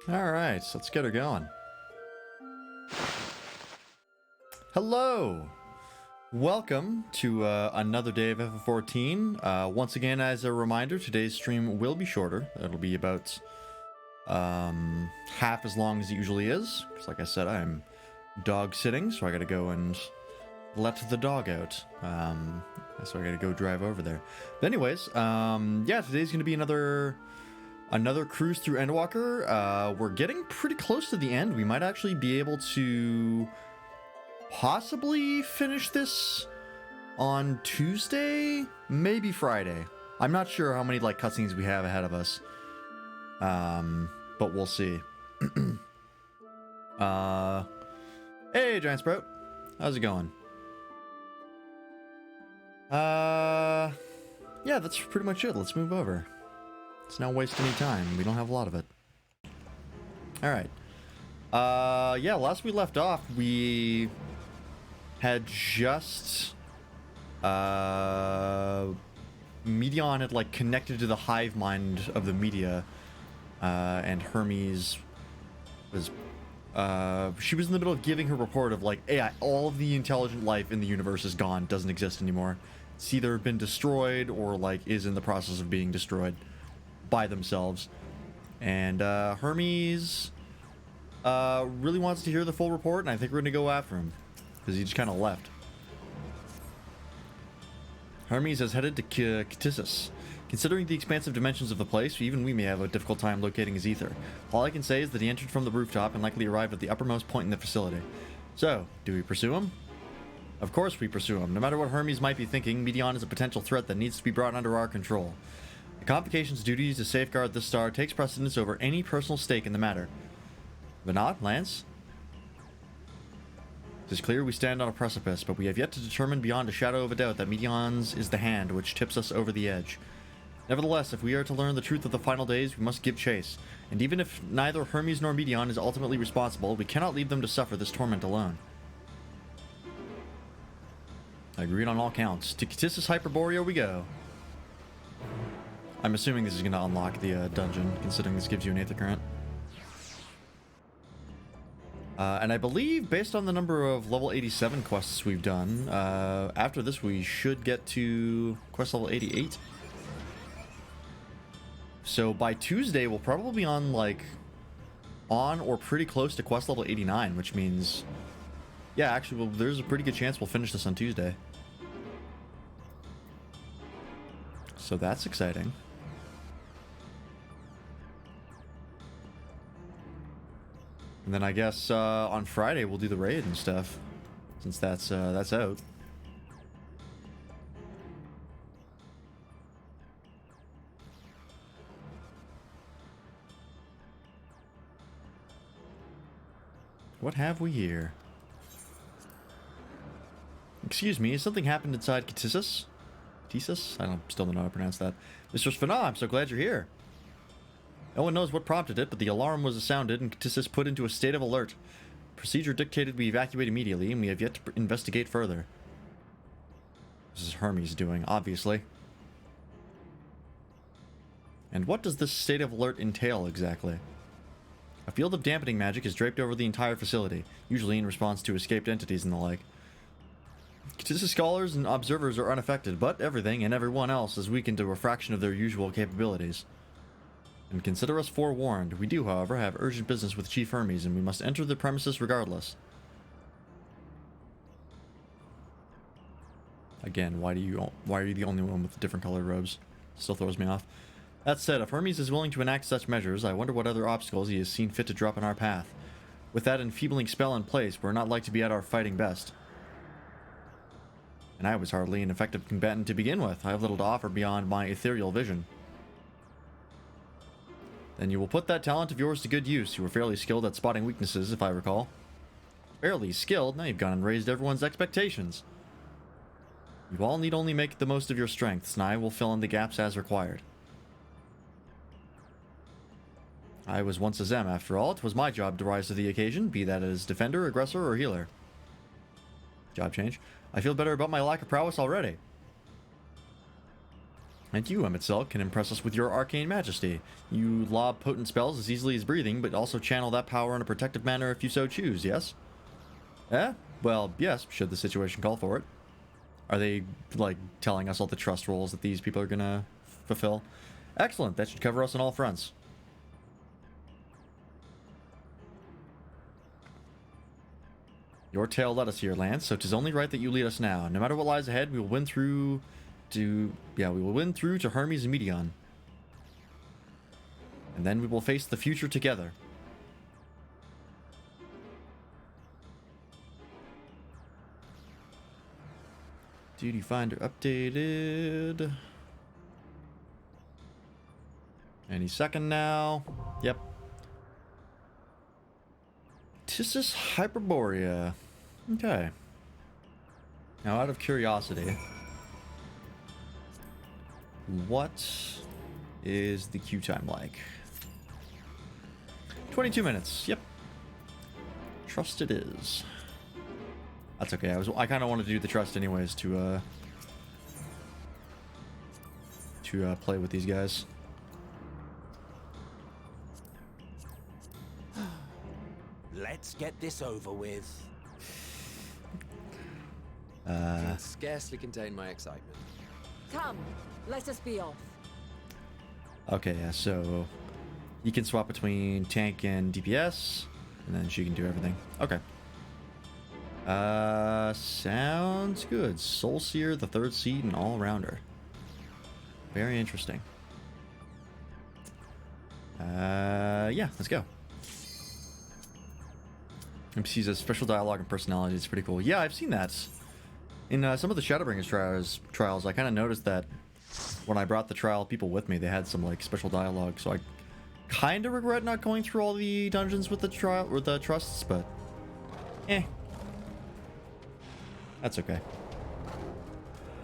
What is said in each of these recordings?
Alright, so let's get her going. Hello! Welcome to another day of FF14. Once again, as a reminder, today's stream will be shorter. It'll be about half as long as it usually is. Because like I said, I'm dog sitting, so I gotta go and let the dog out. So I gotta go drive over there. But anyways, yeah, today's gonna be another cruise through Endwalker. We're getting pretty close to the end. We might actually be able to possibly finish this on Tuesday, maybe Friday. I'm not sure how many like cutscenes we have ahead of us, but we'll see. Hey, Giant Sprout, how's it going? Yeah, that's pretty much it. Let's move over. Let's not waste any time. We don't have a lot of it. Alright. Yeah, last we left off, we had just... Medion had, like, connected to the hive mind of the media. And Hermes was... she was in the middle of giving her report of, like, AI, all of the intelligent life in the universe is gone, doesn't exist anymore. It's either been destroyed or, like, is in the process of being destroyed by themselves. And Hermes really wants to hear the full report, and I think we're gonna go after him because he just kind of left. Hermes has headed to Ktissus. Considering the expansive dimensions of the place, even we may have a difficult time locating his ether. All I can say is that he entered from the rooftop and likely arrived at the uppermost point in the facility. So, do we pursue him? Of course we pursue him. No matter what Hermes might be thinking, Medion is a potential threat that needs to be brought under our control. The Convocation's duty to safeguard this star takes precedence over any personal stake in the matter. Venat, Lance? It is clear we stand on a precipice, but we have yet to determine beyond a shadow of a doubt that Medion's is the hand which tips us over the edge. Nevertheless, if we are to learn the truth of the final days, we must give chase. And even if neither Hermes nor Medion is ultimately responsible, we cannot leave them to suffer this torment alone. Agreed on all counts. To Ktissus Hyperborea we go. I'm assuming this is going to unlock the dungeon, considering this gives you an Aether Current. And I believe, based on the number of level 87 quests we've done, after this we should get to quest level 88. So by Tuesday we'll probably be on, like, on or pretty close to quest level 89, which means, yeah, actually, well, there's a pretty good chance we'll finish this on Tuesday. So that's exciting. And then I guess on Friday we'll do the raid and stuff, since that's out. What have we here? Excuse me, has something happened inside Ktissus? Ktissus? Still don't know how to pronounce that. Mr. Svenna, I'm so glad you're here. No one knows what prompted it, but the alarm was sounded and Ktissus put into a state of alert. Procedure dictated we evacuate immediately, and we have yet to investigate further. This is Hermes doing, obviously. And what does this state of alert entail exactly? A field of dampening magic is draped over the entire facility, usually in response to escaped entities and the like. Ktissus scholars and observers are unaffected, but everything and everyone else is weakened to a fraction of their usual capabilities. And consider us forewarned. We do, however, have urgent business with Chief Hermes, and we must enter the premises regardless. Again, why are you the only one with different colored robes? Still throws me off. That said, if Hermes is willing to enact such measures, I wonder what other obstacles he has seen fit to drop in our path. With that enfeebling spell in place, we're not like to be at our fighting best. And I was hardly an effective combatant to begin with. I have little to offer beyond my ethereal vision. Then you will put that talent of yours to good use. You were fairly skilled at spotting weaknesses, if I recall. Fairly skilled? Now you've gone and raised everyone's expectations. You all need only make the most of your strengths, and I will fill in the gaps as required. I was once a Zem, after all. It was my job to rise to the occasion, be that as defender, aggressor, or healer. Job change. I feel better about my lack of prowess already. And you, Emet can impress us with your arcane majesty. You lob potent spells as easily as breathing, but also channel that power in a protective manner if you so choose, yes? Eh? Well, yes, should the situation call for it. Are they, like, telling us all the trust roles that these people are gonna fulfill? Excellent, that should cover us on all fronts. Your tale led us here, Lance, so 'tis only right that you lead us now. No matter what lies ahead, we will win through to... Yeah, we will win through to Hermes and Meteon. And then we will face the future together. Duty finder updated. Any second now. Yep. Tissus Hyperborea. Okay. Now, out of curiosity, what is the queue time like? 22 minutes. Yep. Trust it is. That's okay. I kind of wanted to do the trust anyways to play with these guys. Let's get this over with. I can scarcely contain my excitement. Come, let us be off. Okay, yeah, so you can swap between tank and DPS, and then she can do everything. Okay. Sounds good. Soulseer, the third seed, and all-rounder. Very interesting. Yeah, let's go. NPCs has special dialogue and personality. It's pretty cool. Yeah, I've seen that. In some of the Shadowbringers trials, I kind of noticed that when I brought the trial people with me, they had some like special dialogue. So I kind of regret not going through all the dungeons with the trial or the trusts, but that's okay.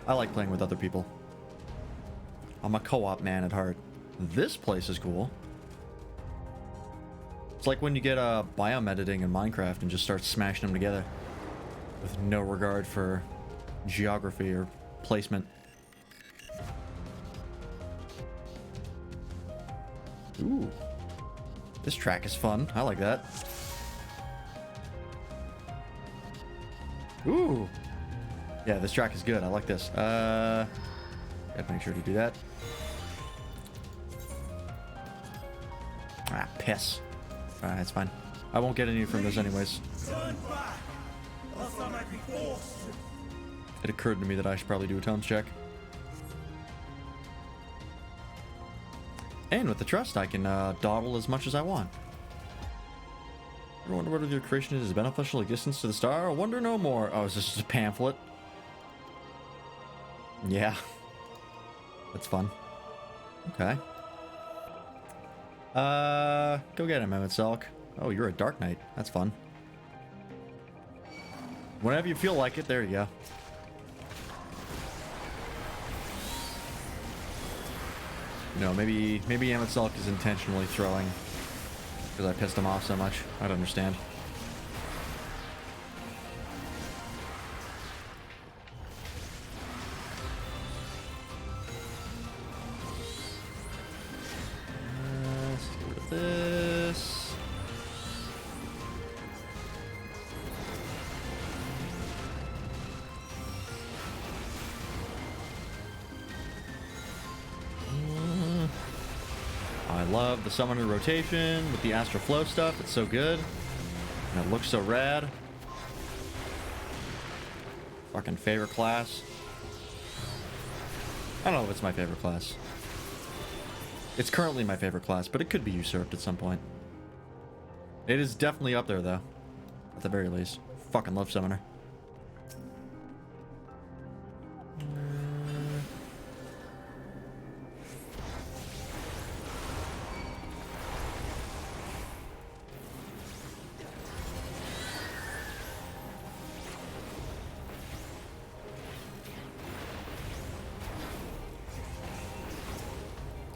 I like playing with other people. I'm a co-op man at heart. This place is cool. It's like when you get biome editing in Minecraft and just start smashing them together with no regard for geography or placement. Ooh. This track is fun. I like that. Ooh. Yeah, this track is good. I like this. Gotta make sure to do that. Ah, piss. Alright, that's fine. I won't get any from this anyways. It occurred to me that I should probably do a tomes check. And with the trust, I can dawdle as much as I want. I wonder whether your creation is beneficial existence to the star. I wonder no more. Oh, is this just a pamphlet? Yeah. That's fun. Okay. Go get him, Emet. Oh, you're a Dark Knight. That's fun. Whenever you feel like it, there you go. No, maybe Emet is intentionally throwing because I pissed him off so much. I'd understand. Let's get rid of this. I love the summoner rotation with the astral flow stuff. It's so good. And it looks so rad. Fucking favorite class. I don't know if it's my favorite class. It's currently my favorite class, but it could be usurped at some point. It is definitely up there, though. At the very least. Fucking love summoner.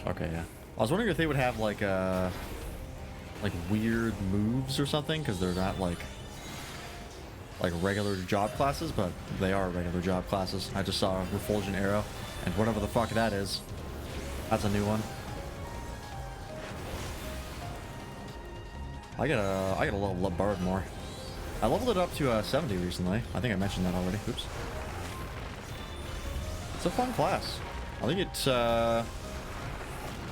Okay, yeah. I was wondering if they would have like weird moves or something, because they're not like regular job classes, but they are regular job classes. I just saw a refulgent arrow and whatever the fuck that is. That's a new one. I gotta level up Bard more. I leveled it up to 70 recently. I think I mentioned that already. Oops. It's a fun class. I think it's I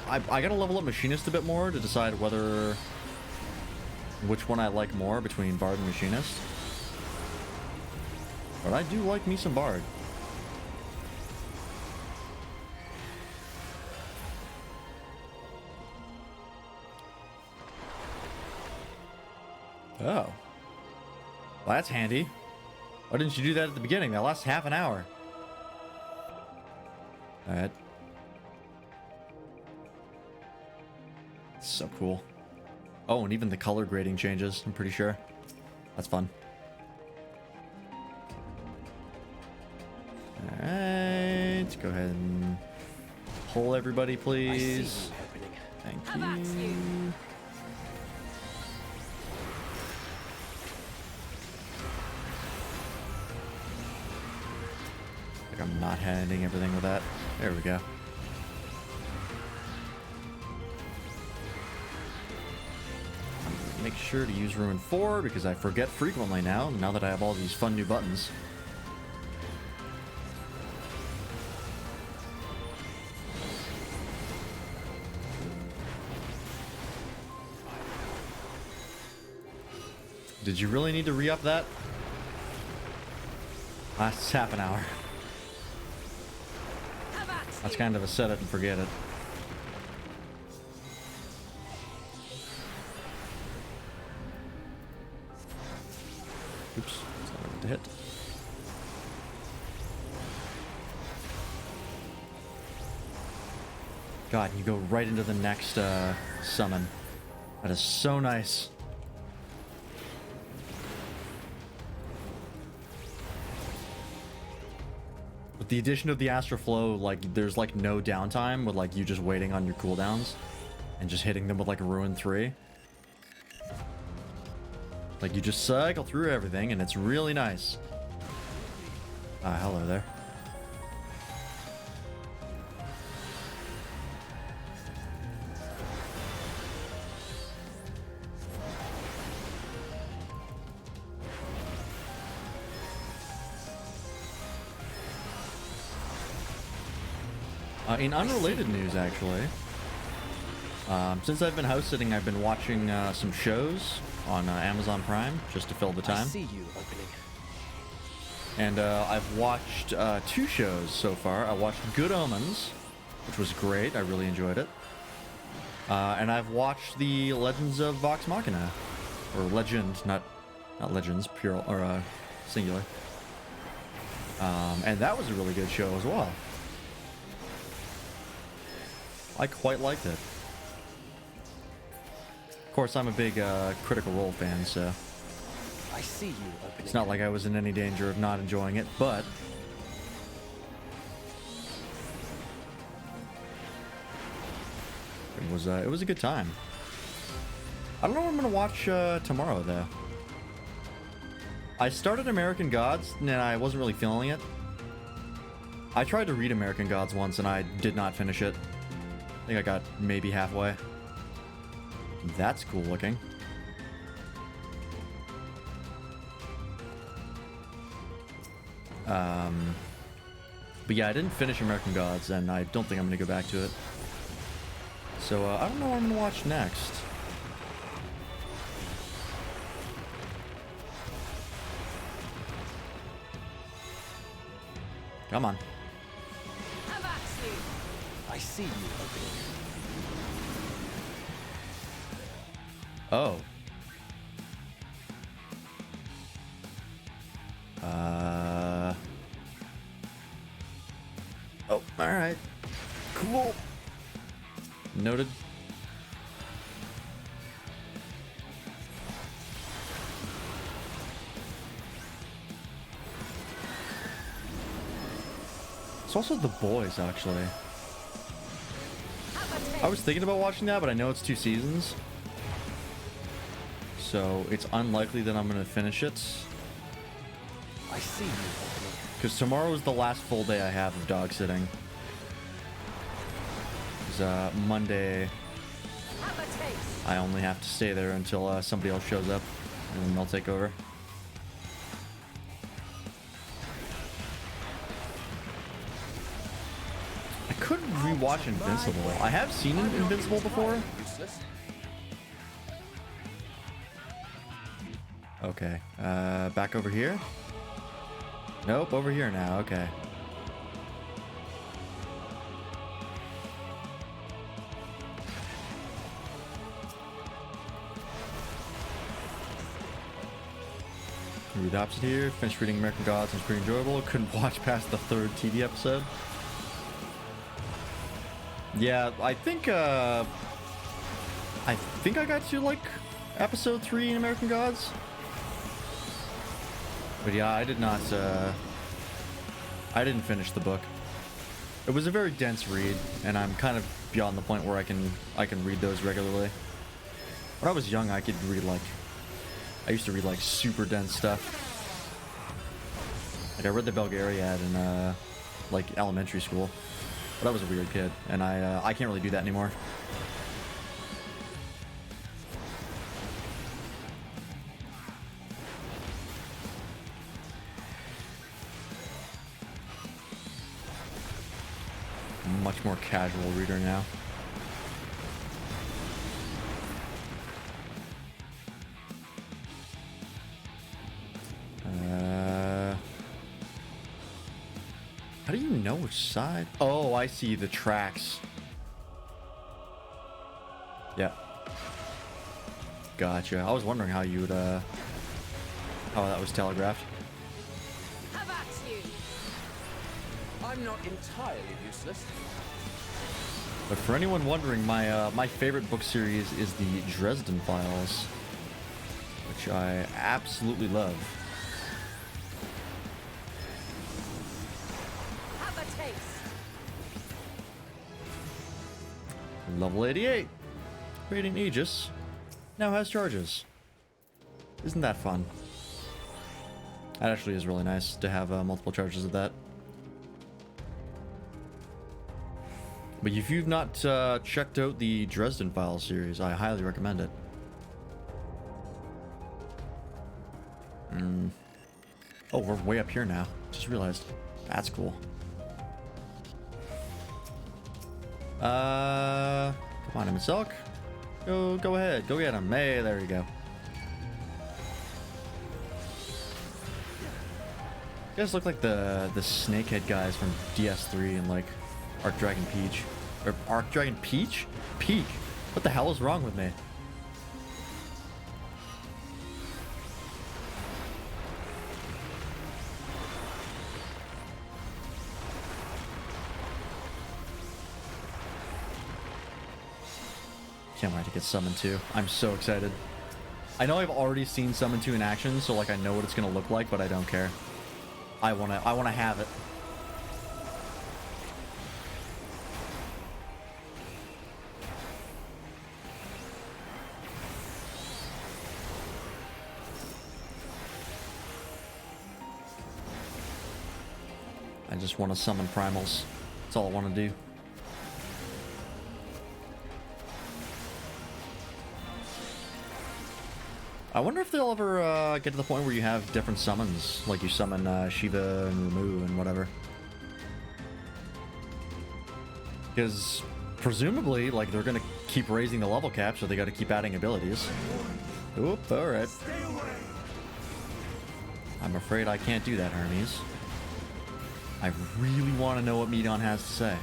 gotta level up Machinist a bit more to decide which one I like more between Bard and Machinist. But I do like me some Bard. Oh. Well, that's handy. Why didn't you do that at the beginning? That lasts half an hour. Alright. So cool. Oh, and even the color grading changes, I'm pretty sure. That's fun. Alright. Go ahead and pull everybody, please. Thank you. I'm not handing everything with that. There we go. Make sure to use Ruin 4 because I forget frequently now that I have all these fun new buttons. Did you really need to re-up that? Lasts half an hour. That's kind of a set it and forget it. Oops, that's not what to hit. God, you go right into the next summon. That is so nice. With the addition of the Astral Flow, like, there's like no downtime with like you just waiting on your cooldowns and just hitting them with like a Ruin 3. Like, you just cycle through everything and it's really nice. Hello there. In unrelated news, actually, since I've been house sitting, I've been watching some shows on Amazon Prime just to fill the time. I see you opening. And I've watched 2 shows so far. I watched Good Omens, which was great. I really enjoyed it. And I've watched the Legends of Vox Machina, or Legend, not Legends, plural or singular. And that was a really good show as well. I quite liked it. Of course, I'm a big Critical Role fan, so I see you opening. it's not like I was in any danger of not enjoying it, but it was a good time. I don't know what I'm gonna watch tomorrow though. I started American Gods and I wasn't really feeling it. I tried to read American Gods once and I did not finish it. I think I got maybe halfway. That's cool looking. But yeah, I didn't finish American Gods, and I don't think I'm gonna go back to it. So I don't know what I'm gonna watch next. Come on. I see you opening. Oh. Oh, alright. Cool. Noted. It's also The Boys, actually. I was thinking about watching that, but I know it's 2 seasons. So it's unlikely that I'm going to finish it. I see you opening. Because tomorrow is the last full day I have of dog sitting. because Monday Have a taste. I only have to stay there until somebody else shows up, and then they'll take over. I could rewatch Invincible. I have seen Invincible before. Useless. Okay, back over here? Nope, over here now, okay. Read the opposite here. Finished reading American Gods and it's pretty enjoyable. Couldn't watch past the 3rd TV episode. Yeah, I think I got to like episode 3 in American Gods. But yeah, I did not I didn't finish the book. It was a very dense read, and I'm kind of beyond the point where I can read those regularly. When I was young, I could read like I used to read like super dense stuff. Like I read the Belgariad in like elementary school, but I was a weird kid, and I can't really do that anymore. Much more casual reader now. How do you know which side? Oh, I see the tracks. Yeah. Gotcha. I was wondering how you would, how that was telegraphed. Have at you. I'm not entirely useless. But for anyone wondering, my favorite book series is the Dresden Files, which I absolutely love. Have a taste. Level 88. Rating Aegis. Now has charges. Isn't that fun? That actually is really nice to have multiple charges of that. But if you've not checked out the Dresden Files series, I highly recommend it. Oh, we're way up here now. Just realized. That's cool. Come on, Eminselk. Go ahead. Go get him. Hey, there you go. You guys look like the snakehead guys from DS3 and like Arc Dragon Peach. Or Arc Dragon Peach? Peak. What the hell is wrong with me? Can't wait to get Summon 2. I'm so excited. I know I've already seen Summon 2 in action, so like I know what it's gonna look like, but I don't care. I wanna have it. I just want to summon primals. That's all I want to do. I wonder if they'll ever get to the point where you have different summons, like you summon Shiva and Ramu and whatever. Because presumably, like, they're gonna keep raising the level cap, so they got to keep adding abilities. Oop! All right. I'm afraid I can't do that, Hermes. I really want to know what Medon has to say.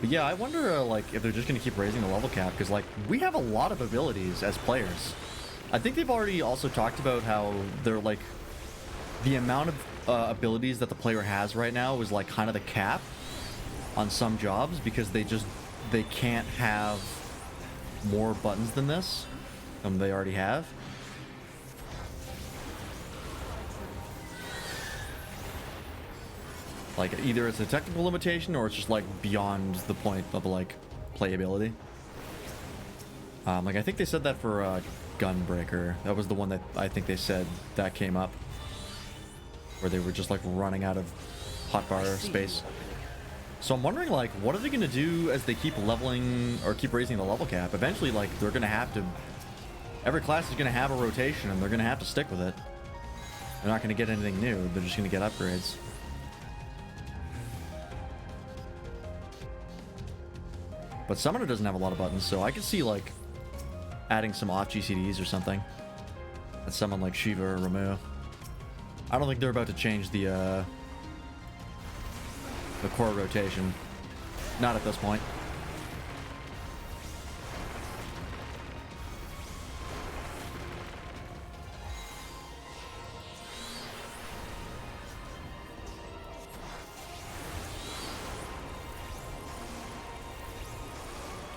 But yeah, I wonder, like, if they're just going to keep raising the level cap, because, like, we have a lot of abilities as players. I think they've already also talked about how they're, like, the amount of abilities that the player has right now is, like, kind of the cap on some jobs, because they can't have more buttons than this than they already have. Like, either it's a technical limitation or it's just, like, beyond the point of, like, playability. Like, I think they said that for Gunbreaker. That was the one that I think they said that came up. Where they were just, like, running out of hotbar space. So I'm wondering, like, what are they going to do as they keep leveling or keep raising the level cap? Eventually, like, they're going to have to... Every class is going to have a rotation, and they're going to have to stick with it. They're not going to get anything new. They're just going to get upgrades. But Summoner doesn't have a lot of buttons, so I could see, like, adding some off GCDs or something. And someone like Shiva or Ramu. I don't think they're about to change the core rotation. Not at this point.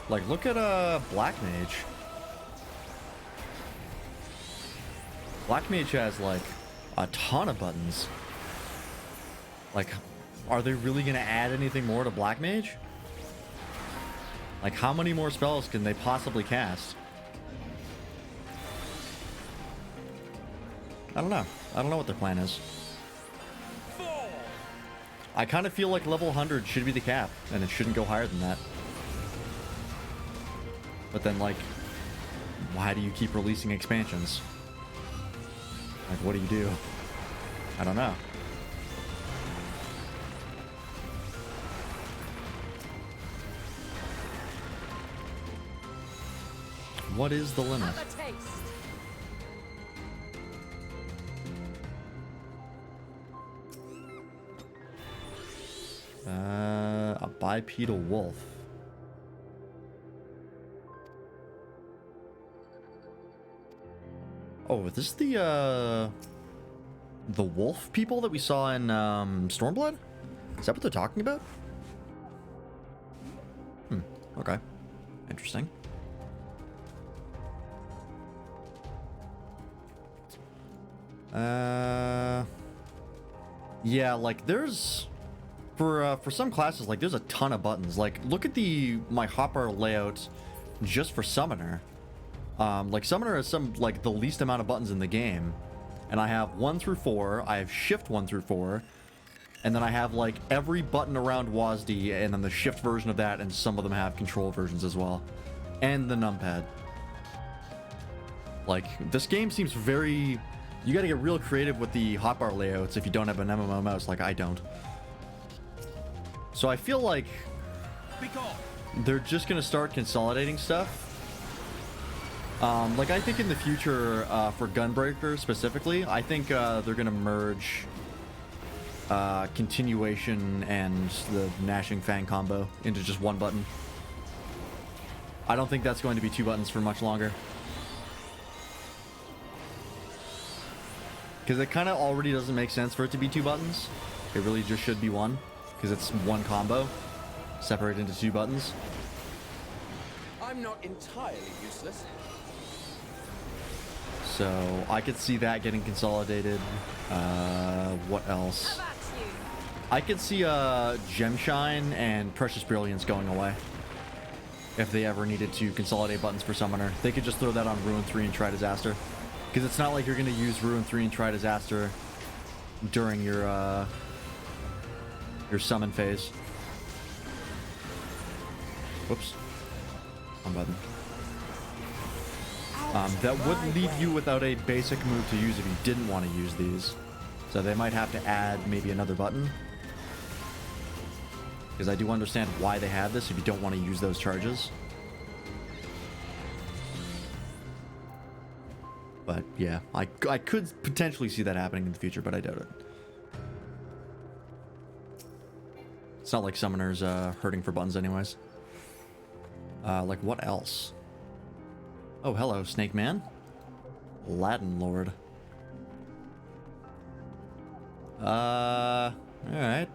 Like, look at Black Mage. Black Mage has, like, a ton of buttons. Like, are they really going to add anything more to Black Mage? Like, how many more spells can they possibly cast? I don't know. I don't know what their plan is. I kind of feel like level 100 should be the cap, and it shouldn't go higher than that. But then, like, why do you keep releasing expansions? Like, what do you do? I don't know. What is the limit? Have a taste. A bipedal wolf. Oh, is this the wolf people that we saw in Stormblood? Is that what they're talking about? Okay. Interesting. Yeah, like there's for some classes, like there's a ton of buttons. Like look at my hotbar layout just for Summoner. Like Summoner has like the least amount of buttons in the game, and I have 1 through 4. I have Shift 1 through 4, and then I have like every button around WASD, and then the Shift version of that, and some of them have control versions as well, and the numpad. Like this game seems very. You got to get real creative with the hotbar layouts if you don't have an MMO mouse like I don't. So I feel like they're just gonna start consolidating stuff. Like I think in the future, for Gunbreaker specifically, I think they're gonna merge Continuation and the Gnashing Fang combo into just one button. I don't think that's going to be 2 buttons for much longer. Because it kind of already doesn't make sense for it to be 2 buttons. It really just should be 1. Because it's 1 combo, separated into 2 buttons. I'm not entirely useless. So I could see that getting consolidated. What else? Have at you. I could see Gemshine and Precious Brilliance going away. If they ever needed to consolidate buttons for Summoner, they could just throw that on Ruin 3 and Try Disaster. Because it's not like you're going to use Ruin 3 and Try Disaster during your summon phase. Whoops. Wrong button. That would leave you without a basic move to use if you didn't want to use these. So they might have to add maybe another button. Because I do understand why they have this if you don't want to use those charges. But yeah, I could potentially see that happening in the future, but I doubt it. It's not like Summoner's hurting for buttons anyways. Like what else? Oh, hello, Snake Man. Latin Lord. Alright.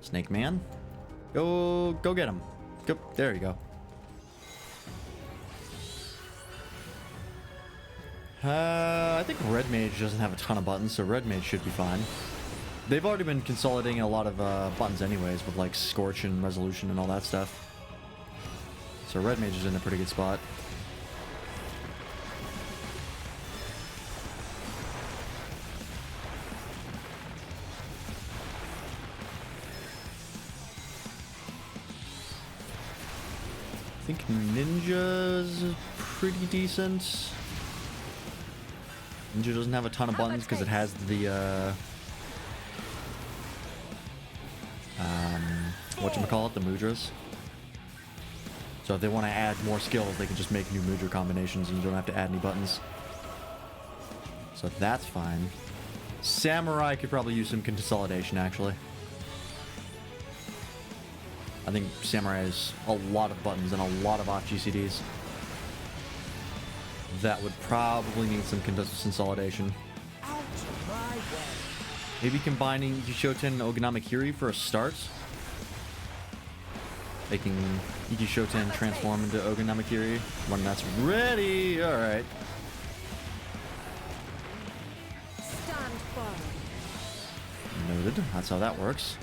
Snake Man. Go get him. Go, there you go. I think Red Mage doesn't have a ton of buttons, so Red Mage should be fine. They've already been consolidating a lot of buttons anyways, with like Scorch and Resolution and all that stuff. So Red Mage is in a pretty good spot. think Ninja's pretty decent. Ninja doesn't have a ton of buttons because it has the whatchamacallit, the mudras. So if they want to add more skills, they can just make new mudra combinations and you don't have to add any buttons. So that's fine. Samurai could probably use some consolidation, actually. I think Samurai has a lot of buttons and a lot of off GCDs. That would probably need some consolidation. Out of my way. Maybe combining Ikishoten and Oganamikiri for a start. Making Ikishoten transform into Oganamikiri when that's ready. Alright. Stand firm. Noted. That's how that works.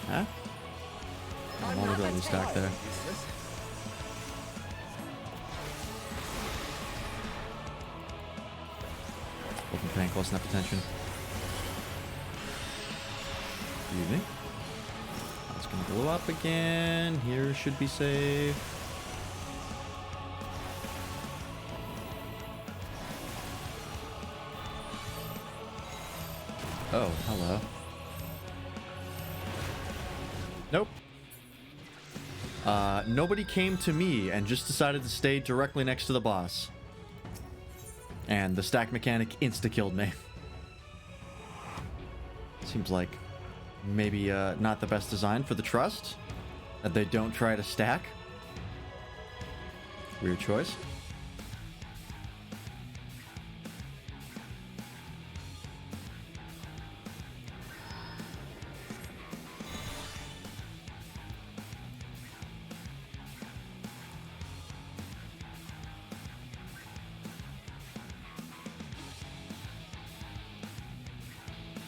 Huh? I'm I'll not ability stack there. entirely useless. Wasn't paying close enough attention. Excuse me. That's gonna blow up again. Here should be safe. Oh, hello. Nope. Nobody came to me and just decided to stay directly next to the boss. And the stack mechanic insta-killed me. Seems like maybe not the best design for the trust. That they don't try to stack. Weird choice.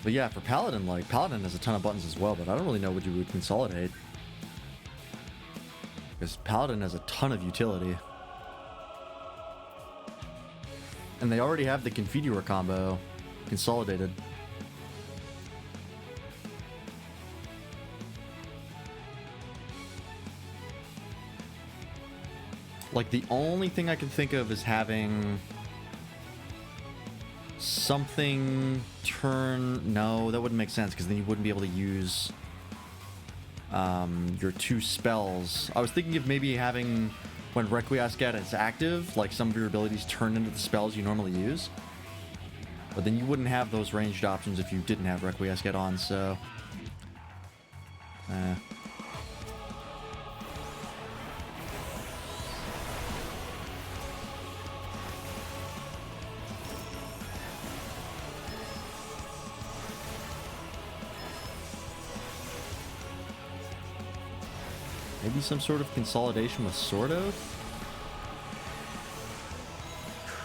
But yeah, for Paladin, like, Paladin has a ton of buttons as well, but I don't really know what you would consolidate. Because Paladin has a ton of utility. And they already have the Confiteor combo consolidated. Like, the only thing I can think of is having something turn... No, that wouldn't make sense, because then you wouldn't be able to use your two spells. I was thinking of maybe having, when Requiescat is active, like some of your abilities turn into the spells you normally use. But then you wouldn't have those ranged options if you didn't have Requiescat on, so... Maybe some sort of consolidation with Sword Oath?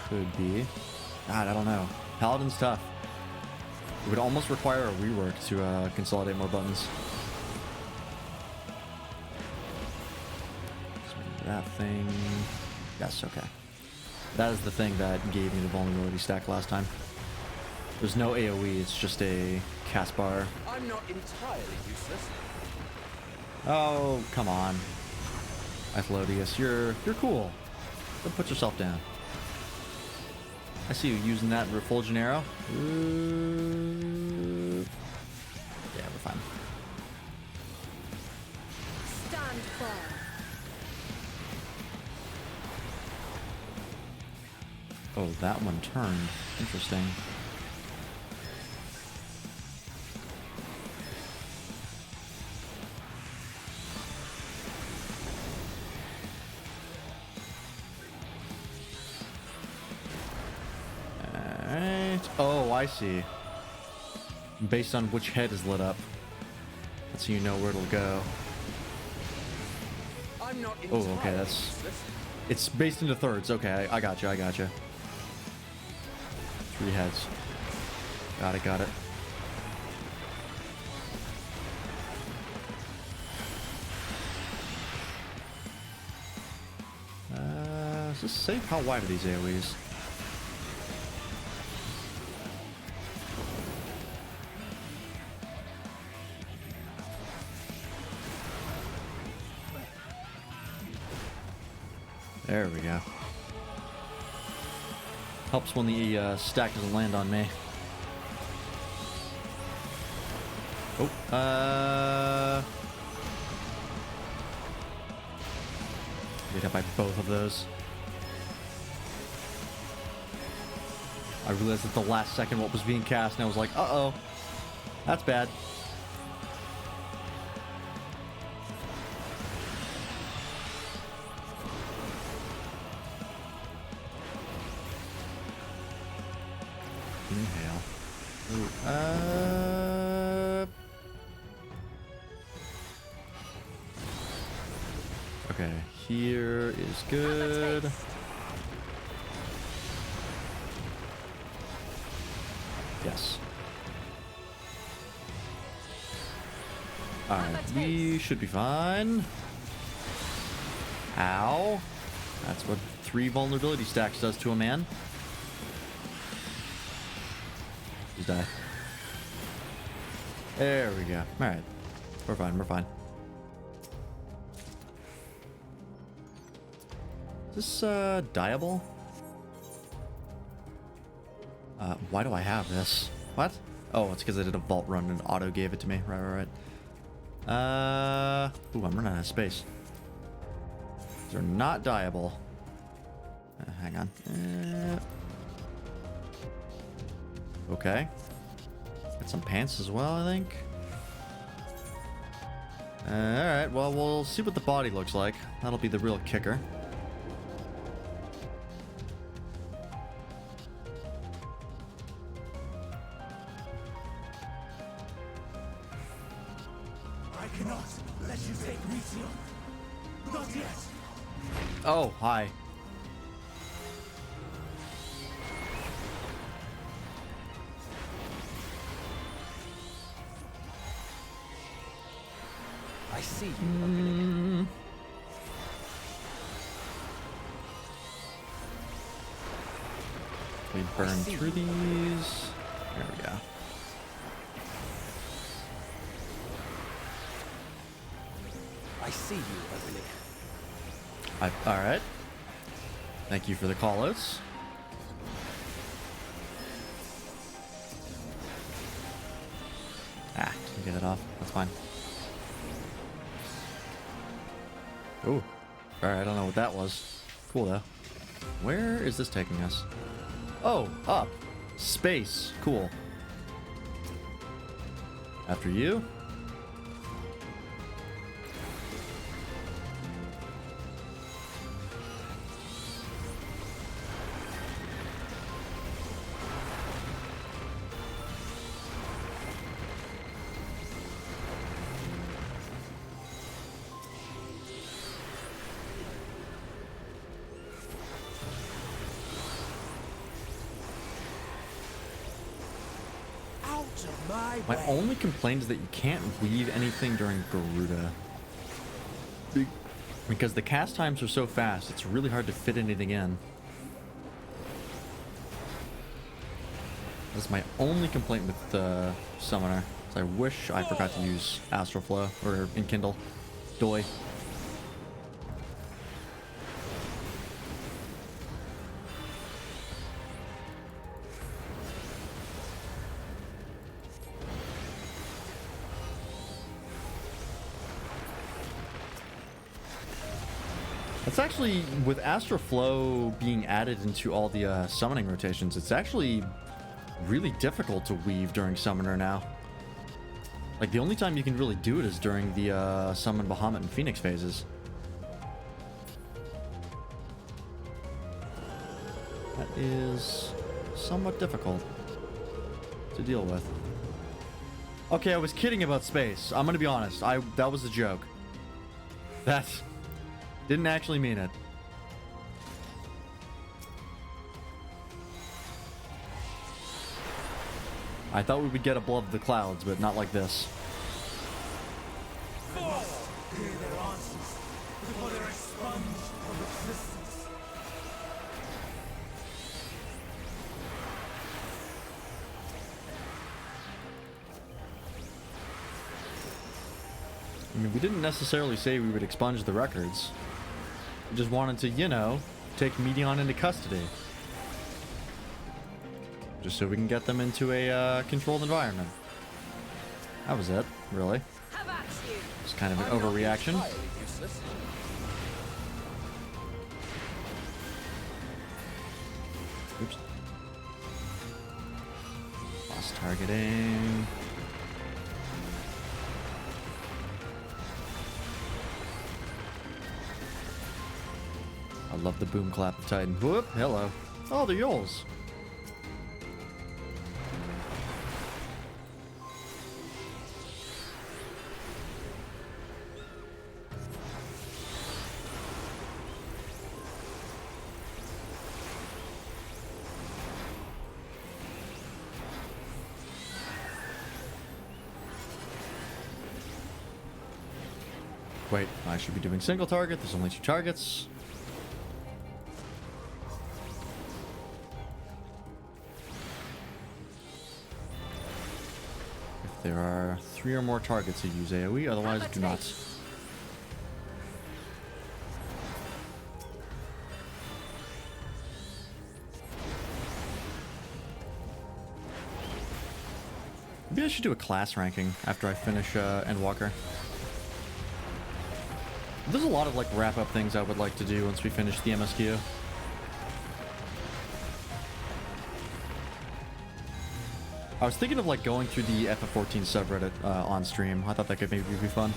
Could be. God, I don't know. Paladin's tough. It would almost require a rework to consolidate more buttons. So that thing... Yes, okay. That is the thing that gave me the vulnerability stack last time. There's no AoE, it's just a cast bar. I'm not entirely useless. Oh, come on. Athlodius, you're cool. Don't put yourself down. I see you using that refulgent arrow. Yeah, we're fine. Stand firm. Oh, that one turned. Interesting. Oh, I see. Based on which head is lit up. That's so you know where it'll go. I'm not Oh, entirely okay, that's... useless. It's based into thirds. Okay, I gotcha, I gotcha. 3 heads. Got it, got it. Is this safe? How wide are these AoEs? There we go. Helps when the stack doesn't land on me. Oh, get hit by both of those. I realized at the last second what was being cast, and I was like, uh-oh, that's bad. Inhale. Ooh, okay, here is good. Yes. Alright, we should be fine. Ow. That's what 3 vulnerability stacks does to a man. Just die. There we go. Alright. We're fine, we're fine. Is this, dyeable? Why do I have this? What? Oh, it's because I did a vault run and auto gave it to me. Right. Ooh, I'm running out of space. These are not dyeable. Hang on. Okay. Got some pants as well, I think. Alright, well, we'll see what the body looks like. That'll be the real kicker. I cannot let you take Mission. Not yet. Oh, hi. I see you. We burn through these. There we go. I see you, Ugly. Alright. Thank you for the callouts. Ah, can get it off. That's fine. Ooh. Alright, I don't know what that was. Cool though. Where is this taking us? Oh, up. Space. Cool. After you. My only complaint is that you can't weave anything during Garuda. Because the cast times are so fast, it's really hard to fit anything in. That's my only complaint with the Summoner. I wish I forgot to use Astral Flow or Enkindle. Doi. It's actually, with Astral Flow being added into all the summoning rotations, it's actually really difficult to weave during Summoner now. Like, the only time you can really do it is during the Summon Bahamut and Phoenix phases. That is somewhat difficult to deal with. Okay, I was kidding about space. I'm gonna be honest. That was a joke. That didn't actually mean it. I thought we would get above the clouds, but not like this. Hear their answers before they're expunged from existence. I mean, we didn't necessarily say we would expunge the records. just wanted to, you know, take Medion into custody. Just so we can get them into a controlled environment. That was it, really. Have at you. It's kind of an overreaction. Oops. Lost targeting. I love the boom clap of Titan. Whoop, hello. Oh, they're Yols. Wait, I should be doing single target. There's only 2 targets. If there are 3 or more targets, I use AoE, otherwise do not. Maybe I should do a class ranking after I finish Endwalker. There's a lot of like wrap-up things I would like to do once we finish the MSQ. I was thinking of like going through the FF14 subreddit on stream. I thought that could maybe be fun.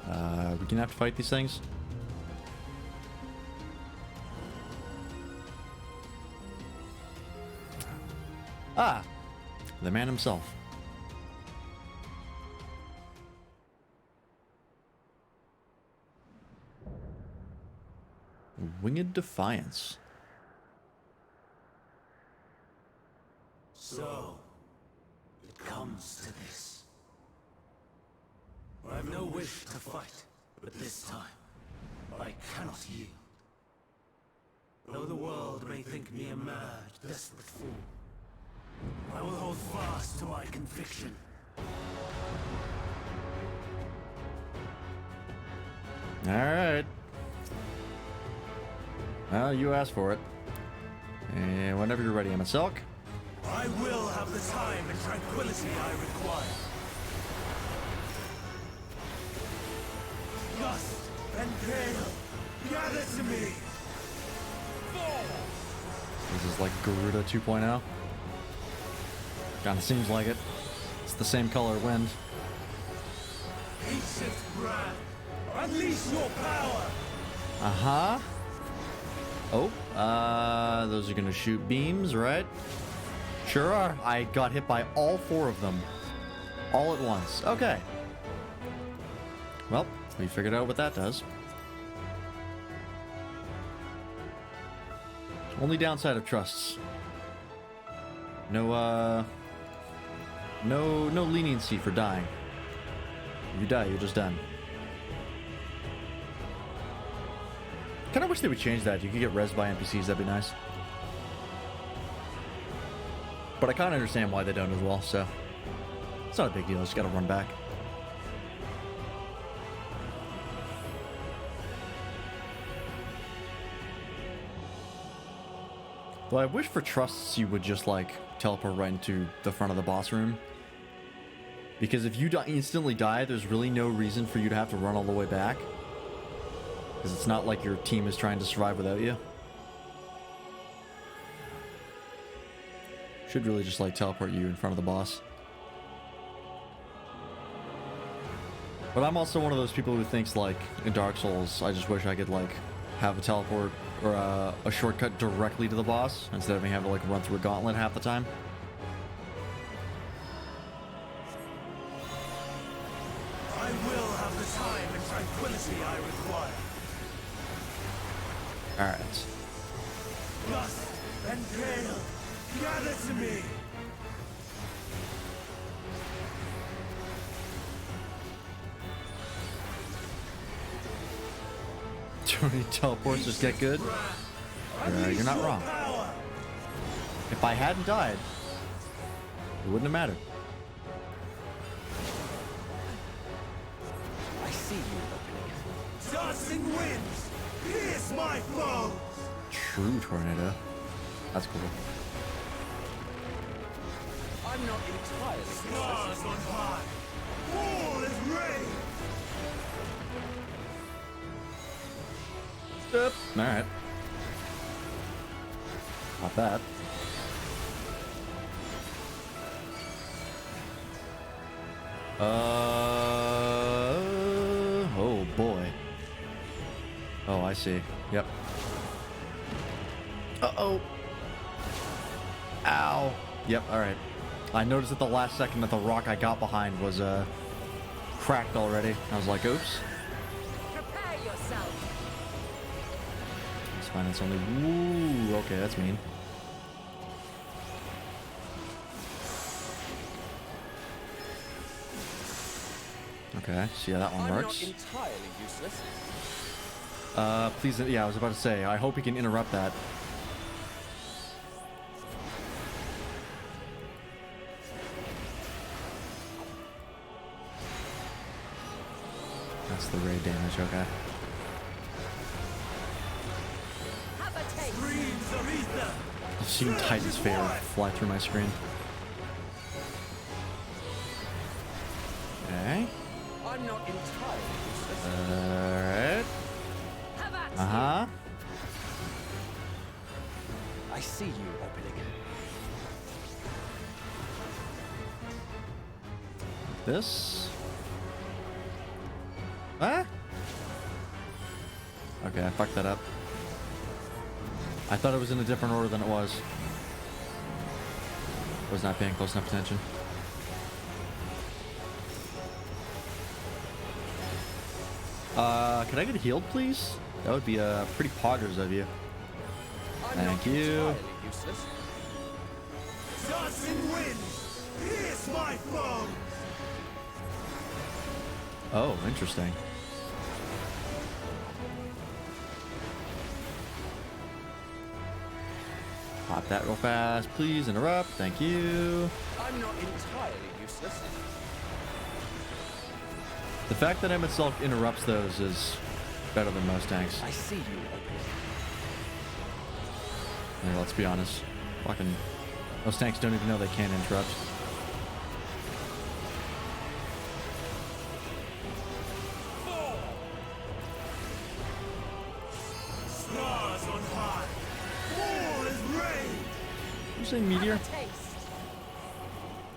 We gonna have to fight these things? Ah! The man himself. Winged Defiance. So, it comes to this. I have no wish to fight, but this time, I cannot yield. Though the world may think me a mad, desperate fool, I will hold fast to my conviction. Alright. Well, you asked for it. And whenever you're ready, Emma I will have the time and tranquility I require. Gust and gale, gather to me! This is like Garuda 2.0. Kinda seems like it. It's the same color wind. Ancient brand, unleash your power! Uh-huh. Oh, those are gonna shoot beams, right? Sure are. I got hit by all 4 of them. All at once. Okay. Well, we figured out what that does. Only downside of trusts. No leniency for dying. If you die, you're just done. Kinda wish they would change that. You could get res by NPCs, that'd be nice. But I kinda understand why they don't as well, so it's not a big deal, just gotta run back. Though I wish for trusts you would just like teleport right into the front of the boss room. Because if you instantly die, there's really no reason for you to have to run all the way back. Because it's not like your team is trying to survive without you. Should really just like teleport you in front of the boss. But I'm also one of those people who thinks like in Dark Souls, I just wish I could like have a teleport or a shortcut directly to the boss instead of me having to like run through a gauntlet half the time. I will have the time and tranquility I require. Alright. Gust and gale, gather to me! Too many teleports just get good? You're not wrong. If I hadn't died, it wouldn't have mattered. see you opening. Dancing winds, pierce my foes! True tornado. That's cool. I'm not entirely Stars useless. on high, all is rain! Yep. Alright. Not bad. Oh boy. Oh, I see. Yep. Uh-oh. Ow. Yep, alright. I noticed at the last second that the rock I got behind was, cracked already. I was like, oops. Prepare yourself. It's fine, it's only... Woo, okay, that's mean. Okay, see how that one I'm works. not entirely useless. Please, yeah, I was about to say, I hope he can interrupt that. That's the raid damage, okay. Have a taste. Streams of ether! I've seen Titan's Favor fly through my screen. Okay. I'm not entirely useless. Alright. Have at you. Uh-huh. I see you opening. This. Ah? Okay, I fucked that up. I thought it was in a different order than it was. Was not paying close enough attention. Could I get healed, please? That would be pretty poggers of you. I'm Thank not you. entirely useless. Dancing winds, pierce my foes! Oh, interesting. Pop that real fast, please. Interrupt. Thank you. I'm not entirely useless. The fact that M itself interrupts those is better than most tanks. I see you opening. Yeah, let's be honest. Fucking most tanks don't even know they can interrupt. Stars on high, all is rain! Did you say meteor? Have a taste.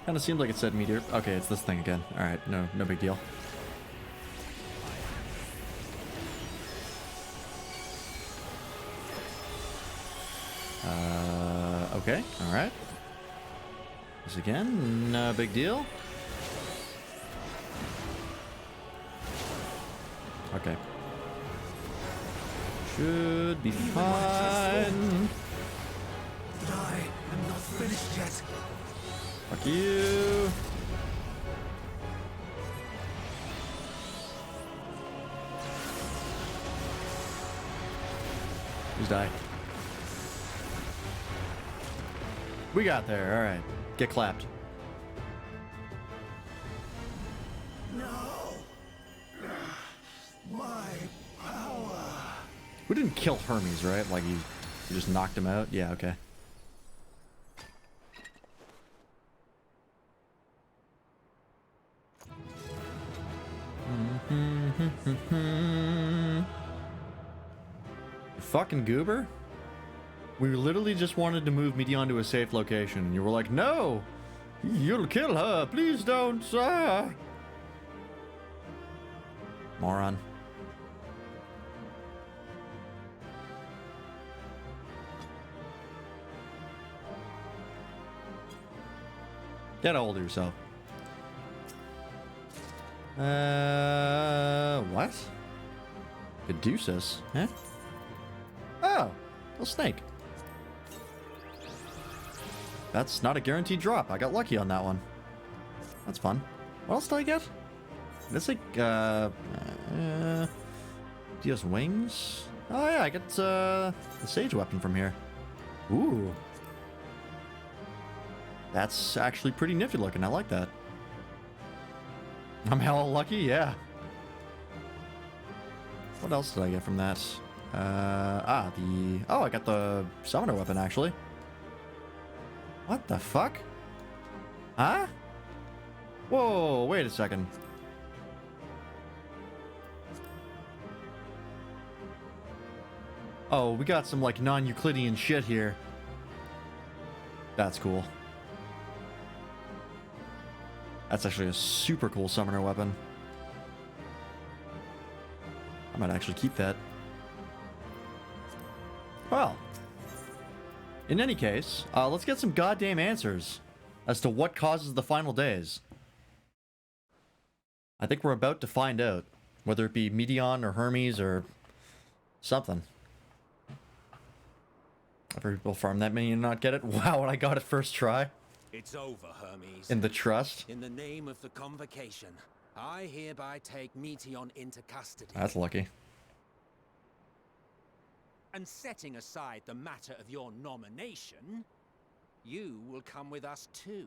Kind of seemed like it said meteor. Okay, it's this thing again. All right, no big deal. Okay, all right. This again, no big deal. Okay. Should be fine. But I am not finished yet. Fuck you. Who's die? We got there. All right. Get clapped. No! My power! We didn't kill Hermes, right? Like you just knocked him out? Yeah, okay. You fucking goober. We literally just wanted to move Meteon to a safe location, and you were like, no! You'll kill her! Please don't, sir! Moron. Get a hold of yourself. What? Caduceus? Huh? Oh, a snake. That's not a guaranteed drop. I got lucky on that one. That's fun. What else did I get? It's like, deals wings? Oh yeah, I get, the sage weapon from here. Ooh. That's actually pretty nifty looking. I like that. I'm hella lucky, yeah. What else did I get from that? Oh, I got the summoner weapon, actually. What the fuck? Huh? Whoa, wait a second. Oh, we got some, like, non-Euclidean shit here. That's cool. That's actually a super cool summoner weapon. I might actually keep that. Well, in any case, let's get some goddamn answers as to what causes the final days. I think we're about to find out, whether it be Meteon or Hermes or something. Ever people farm that many and not get it? Wow, and I got it first try. It's over, Hermes. In the trust. In the name of the convocation, I hereby take Meteon into custody. That's lucky. And setting aside the matter of your nomination, you will come with us too.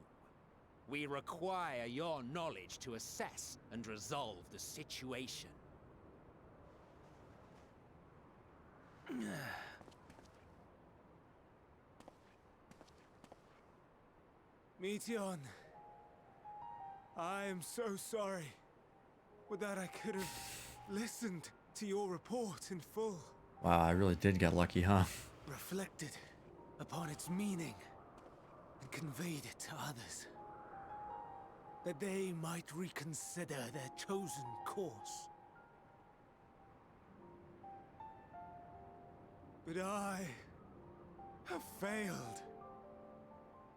We require your knowledge to assess and resolve the situation. Meteon, I am so sorry. Would that I could have listened to your report in full. Wow, I really did get lucky, huh? Reflected upon its meaning and conveyed it to others. That they might reconsider their chosen course. But I have failed.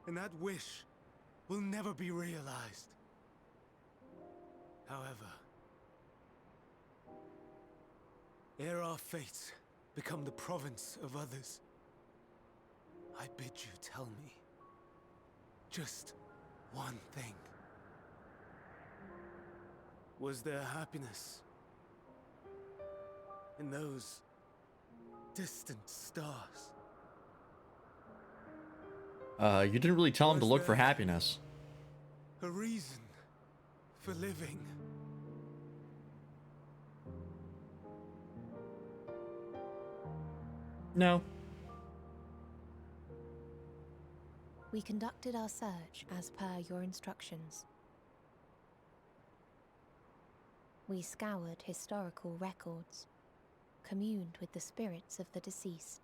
And that wish will never be realized. However, ere our fates become the province of others, I bid you tell me just one thing. Was there happiness in those distant stars? You didn't really tell him to Was look for there happiness. a reason for living? No. We conducted our search as per your instructions. We scoured historical records, communed with the spirits of the deceased.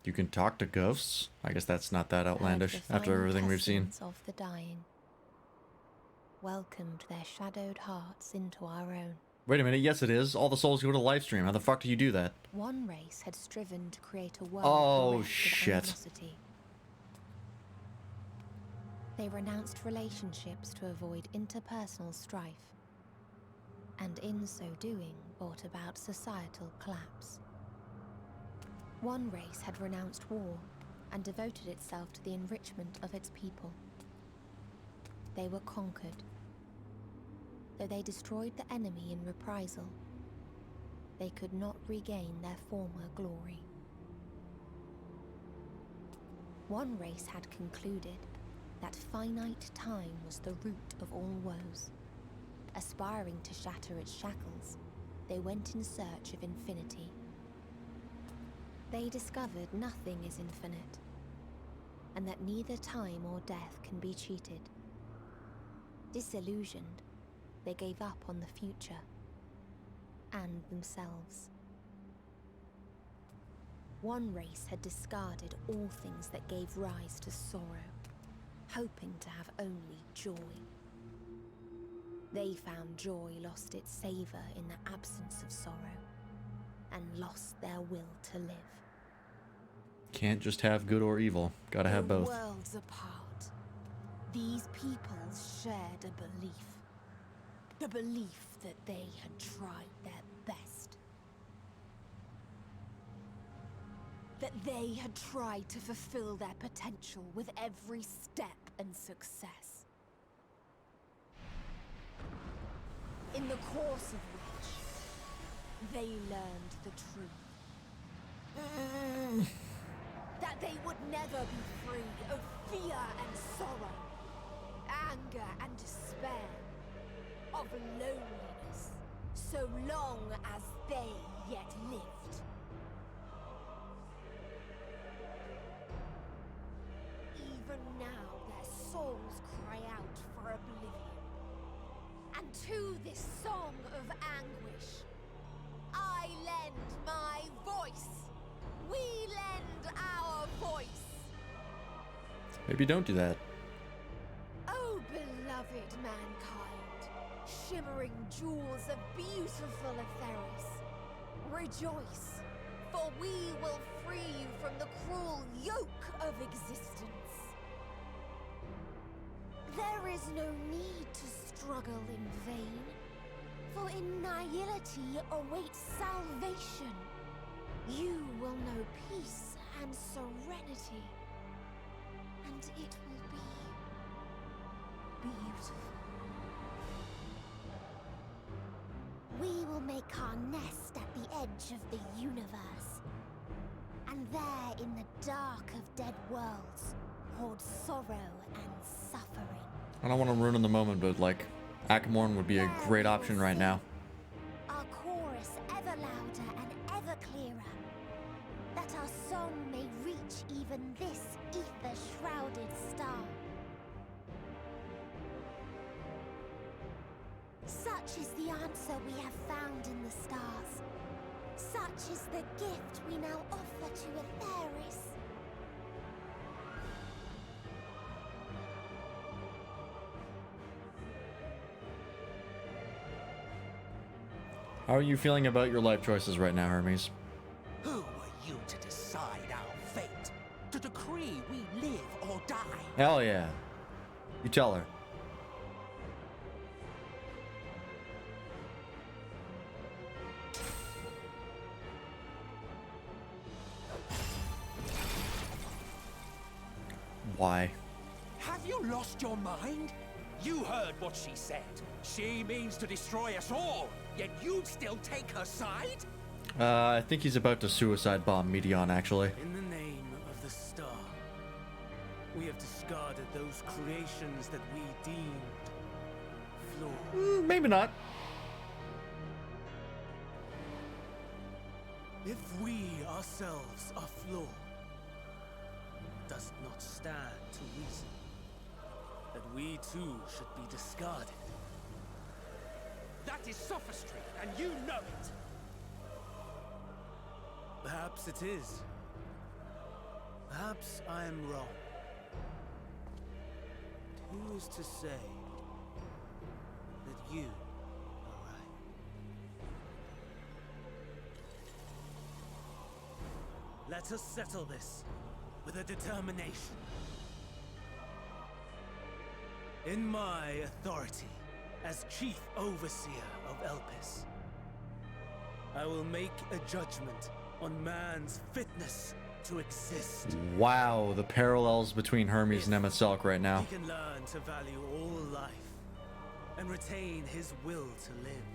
You can talk to ghosts? I guess that's not that outlandish Heard the after final everything we've seen. testaments of the dying. Welcomed their shadowed hearts into our own. Wait a minute, yes it is. All the souls go to Livestream. How the fuck do you do that? One race had striven to create a world Oh, bereft of shit. animosity. They renounced relationships to avoid interpersonal strife, and in so doing brought about societal collapse. One race had renounced war and devoted itself to the enrichment of its people. They were conquered. Though they destroyed the enemy in reprisal, they could not regain their former glory. One race had concluded that finite time was the root of all woes. Aspiring to shatter its shackles, they went in search of infinity. They discovered nothing is infinite, and that neither time or death can be cheated. Disillusioned, they gave up on the future and themselves. One race had discarded all things that gave rise to sorrow, hoping to have only joy. They found joy lost its savor in the absence of sorrow, and lost their will to live. Can't just have good or evil. Gotta have both. Worlds apart, these peoples shared a belief. The belief that they had tried their best. That they had tried to fulfill their potential with every step and success. In the course of which, they learned the truth. That they would never be free of fear and sorrow, anger and despair, of loneliness, so long as they yet lived. Even now their souls cry out for oblivion. And to this song of anguish, I lend my voice. We lend our voice. Maybe don't do that. Oh, beloved mankind, shimmering jewels of beautiful Etheris, rejoice, for we will free you from the cruel yoke of existence. There is no need to struggle in vain, for in nihility awaits salvation. You will know peace and serenity, and it will be beautiful. We will make our nest at the edge of the universe, and there in the dark of dead worlds hoard sorrow and suffering. I don't want to ruin the moment, but like, Akamorn would be a great option right now. Our chorus ever louder and ever clearer, that our song may reach even this ether-shrouded star. Such is the answer we have found in the stars. Such is the gift we now offer to Etheris. How are you feeling about your life choices right now, Hermes? Who were you to decide our fate? To decree we live or die? Hell yeah. You tell her. Why? Have you lost your mind? You heard what she said. She means to destroy us all, yet you'd still take her side? I think he's about to suicide bomb Medion, actually. In the name of the star, we have discarded those creations that we deemed flawed. Maybe not. If we ourselves are flawed, does it not stand to reason that we too should be discarded? That is sophistry, and you know it. Perhaps it is. Perhaps I am wrong. But who is to say that you are right? Let us settle this with a determination. In my authority as Chief Overseer of Elpis, I will make a judgment on man's fitness to exist. Wow, the parallels between Hermes and Emetselk right now. He can learn to value all life and retain his will to live,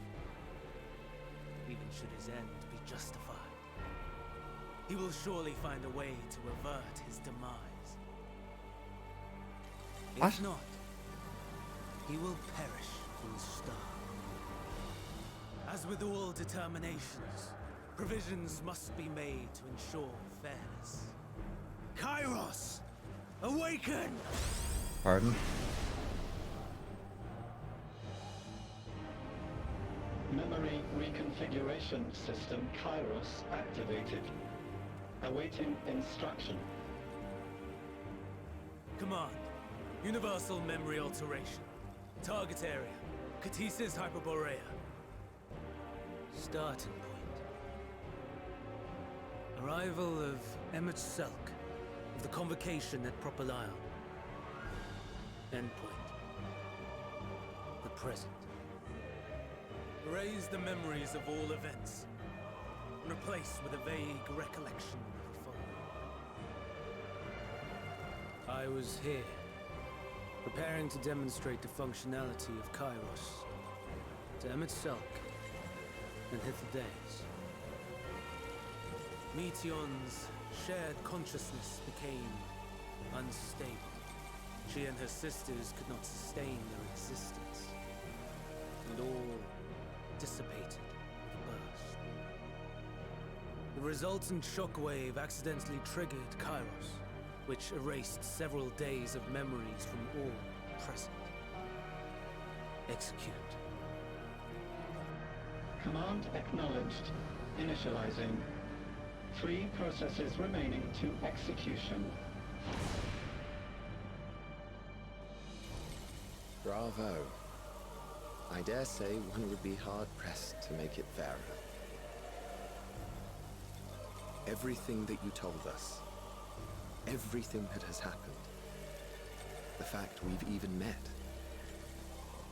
even should his end be justified. He will surely find a way to avert his demise. What? If not, he will perish in the star. As with all determinations, provisions must be made to ensure fairness. Kairos, awaken! Pardon? Memory reconfiguration system Kairos activated. Awaiting instruction. Command, universal memory alteration. Target area, Catesis Hyperborea. Starting point. Arrival of Emetselk of the convocation at Propylion. Endpoint. The present. Erase the memories of all events, and replace with a vague recollection of the following. I was here, preparing to demonstrate the functionality of Kairos to Emetselk and Hythlodaeus. Meteon's shared consciousness became unstable. She and her sisters could not sustain their existence, and all dissipated with a burst. The resultant shockwave accidentally triggered Kairos, which erased several days of memories from all present. Execute. Command acknowledged. Initializing. 3 processes remaining to execution. Bravo. I dare say one would be hard-pressed to make it fairer. Everything that you told us, everything that has happened, the fact we've even met,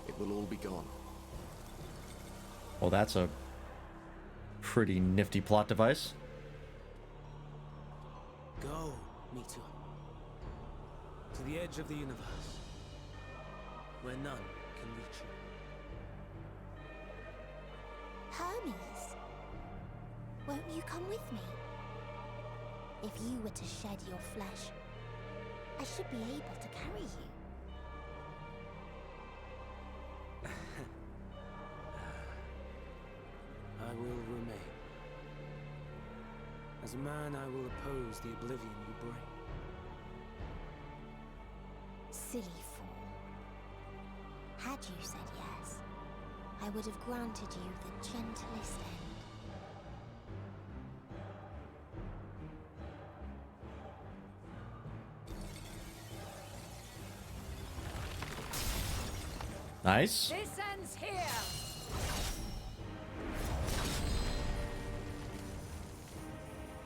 it will all be gone. Well, that's a pretty nifty plot device. Go, Meteor. To the edge of the universe, where none can reach you. Hermes, won't you come with me? If you were to shed your flesh, I should be able to carry you. I will remain. As a man, I will oppose the oblivion you bring. Silly fool. Had you said yes, I would have granted you the gentlest end. Nice. This ends here!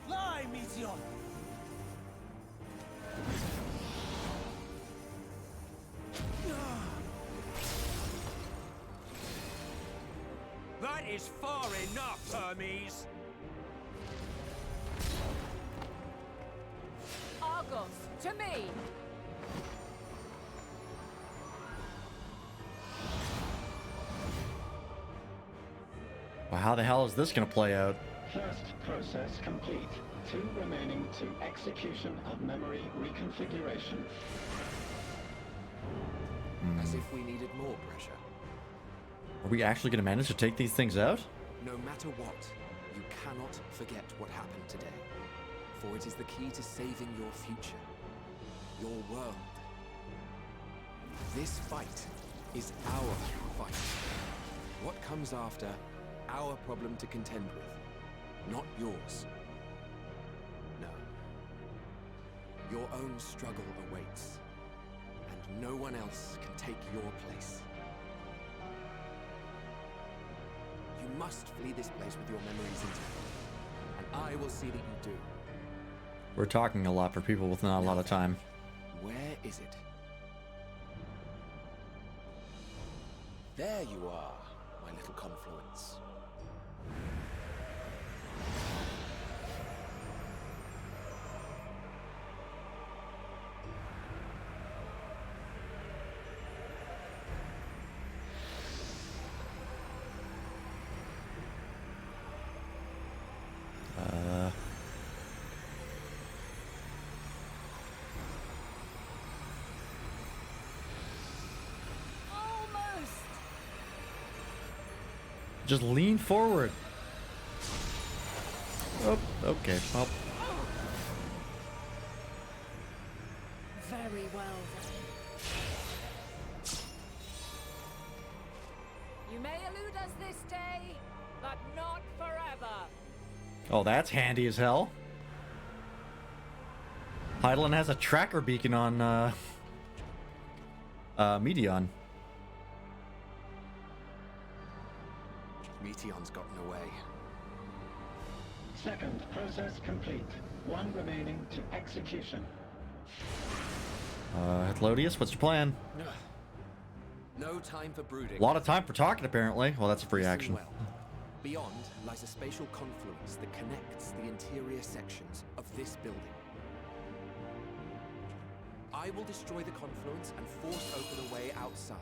Fly, Meteor! That is far enough, Hermes! Argos, to me! Well, how the hell is this gonna play out? First process complete. 2 remaining to execution of memory reconfiguration. As if we needed more pressure. Are we actually gonna manage to take these things out? No matter what, you cannot forget what happened today. For it is the key to saving your future. Your world. This fight is our fight. What comes after, our problem to contend with, not yours. No. Your own struggle awaits, and no one else can take your place. You must flee this place with your memories intact, and I will see that you do. We're talking a lot for people with not a lot of time. Where is it? There you are, my little confluence. Almost! Just lean forward. Oh, okay. Well, Very well then. You may elude us this day, but not forever. oh, that's handy as hell. Hydaelyn has a tracker beacon on Meteon. Meteon's gotten away. Second process complete. 1 remaining to execution. Athlodius, what's your plan? No time for brooding. A lot of time for talking, apparently. Well, that's a free Listen action. well. Beyond lies a spatial confluence that connects the interior sections of this building. I will destroy the confluence and force open a way outside.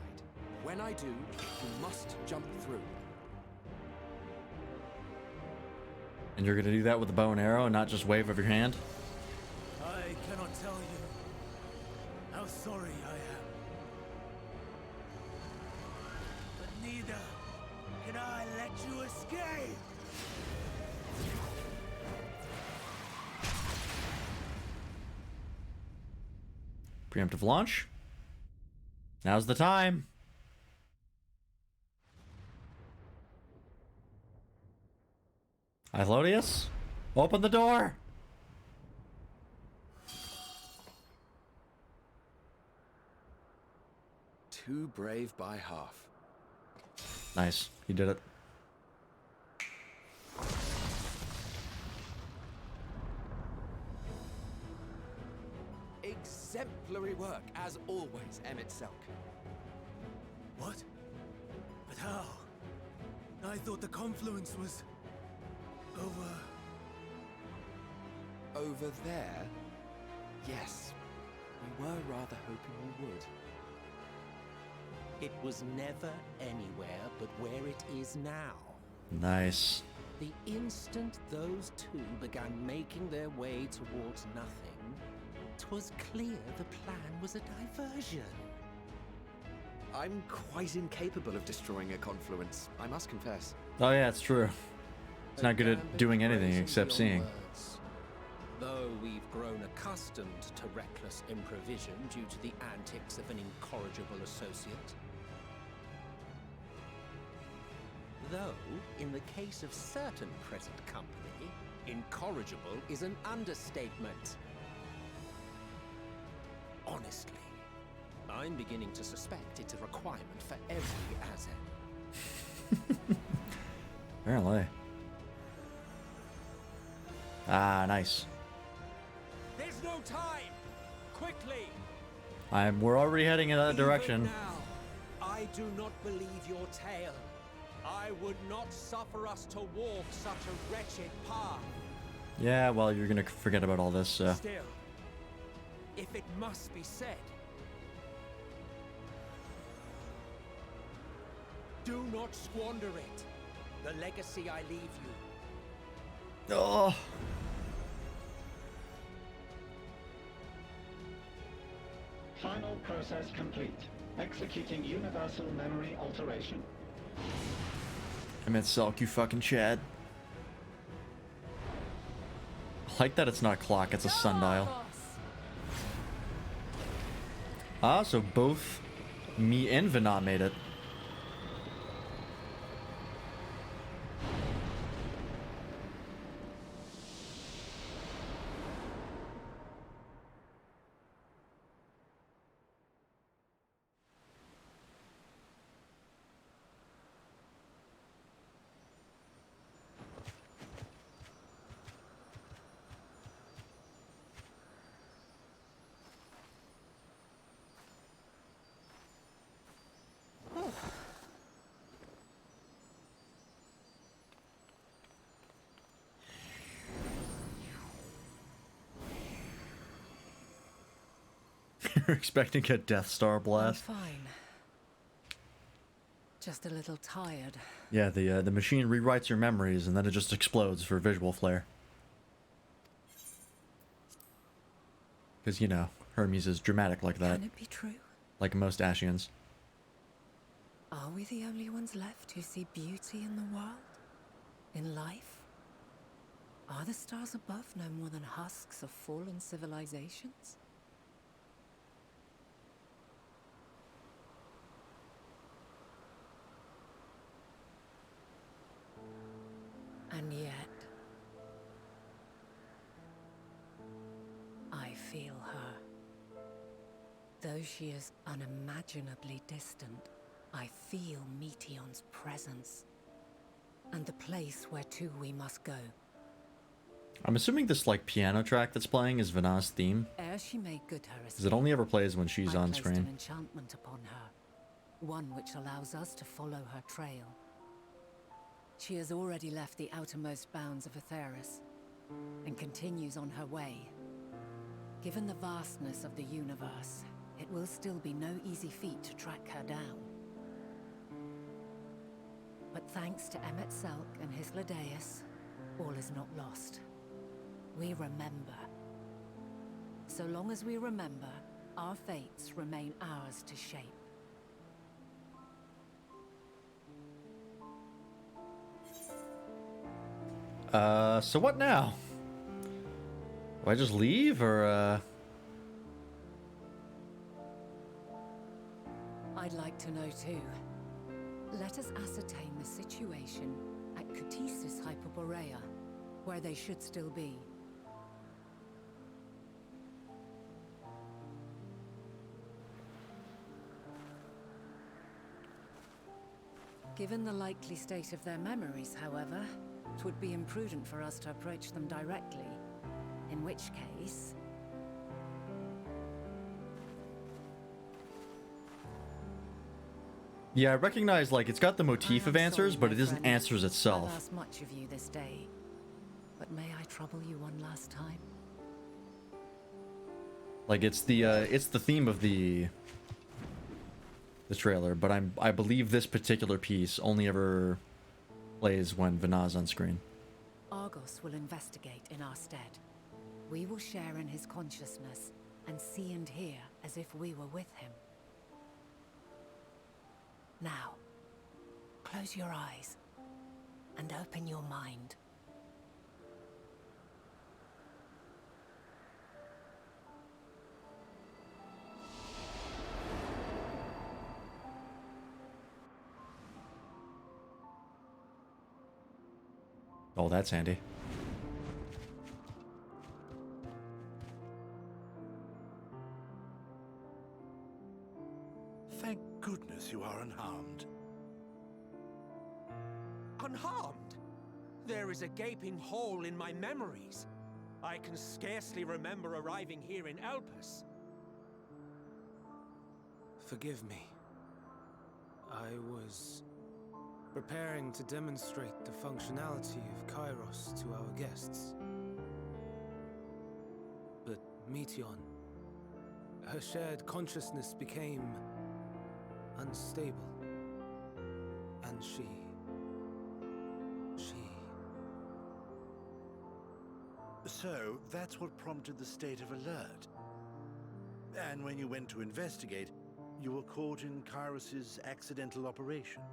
When I do, you must jump through. And you're gonna do that with a bow and arrow and not just wave of your hand? I cannot tell you how sorry I am. But neither can I let you escape! Preemptive launch. Now's the time. Ithodius, open the door. Too brave by half. Nice, he did it. Exemplary work, as always, Emmett Selk. What? But how? I thought the confluence was... over... Over there? Yes. We were rather hoping we would. It was never anywhere but where it is now. Nice. The instant those two began making their way towards nothing, 'twas clear the plan was a diversion. I'm quite incapable of destroying a confluence, I must confess. Oh yeah, it's true. It's not good at doing anything except seeing. Words. Though we've grown accustomed to reckless improvision due to the antics of an incorrigible associate. Though, in the case of certain present company, incorrigible is an understatement. Honestly, I'm beginning to suspect it's a requirement for every Azen. Apparently. Ah, nice. There's no time! Quickly! We're already heading in that Even direction. now, I do not believe your tale. I would not suffer us to walk such a wretched path. Yeah, well, you're gonna forget about all this. Still, if it must be said, do not squander it. The legacy I leave you. Oh. Final process complete. Executing universal memory alteration. I meant Selk, you fucking Chad. I like that it's not a clock, it's a sundial. Ah, so both me and Venat made it. You're expecting a Death Star blast? I'm fine. Just a little tired. Yeah, the machine rewrites your memories and then it just explodes for visual flair. Because, you know, Hermes is dramatic like that. Can it be true? Like most Ashians. Are we the only ones left who see beauty in the world? In life? Are the stars above no more than husks of fallen civilizations? And yet, I feel her. Though she is unimaginably distant, I feel Meteon's presence. And the place where to we must go. I'm assuming this, like, piano track that's playing is Venat's theme. Ere she made good her Because it only ever plays when she's I on placed an screen. enchantment upon her, one which allows us to follow her trail. She has already left the outermost bounds of Aetheris, and continues on her way. Given the vastness of the universe, it will still be no easy feat to track her down. But thanks to Emmett Selk and his Ladeus, all is not lost. We remember. So long as we remember, our fates remain ours to shape. So what now? Do I just leave, or, I'd like to know too. Let us ascertain the situation at Catisis Hyperborea, where they should still be. Given the likely state of their memories, however, it would be imprudent for us to approach them directly. In which case... Yeah, I recognize, like, it's got the motif of answers, but it isn't answers I've itself. asked much of you this day, but may I trouble you one last time? Like, it's the theme of the trailer, but I believe this particular piece only ever plays when Vinaz's on screen. Argos will investigate in our stead. We will share in his consciousness and see and hear as if we were with him. Now, close your eyes and open your mind. Oh, that's handy. Thank goodness you are unharmed. Unharmed? There is a gaping hole in my memories. I can scarcely remember arriving here in Elpis. Forgive me. I was preparing to demonstrate the functionality of Kairos to our guests. But Meteon, her shared consciousness became unstable. And she... So, that's what prompted the state of alert. And when you went to investigate, you were caught in Kairos's accidental operation.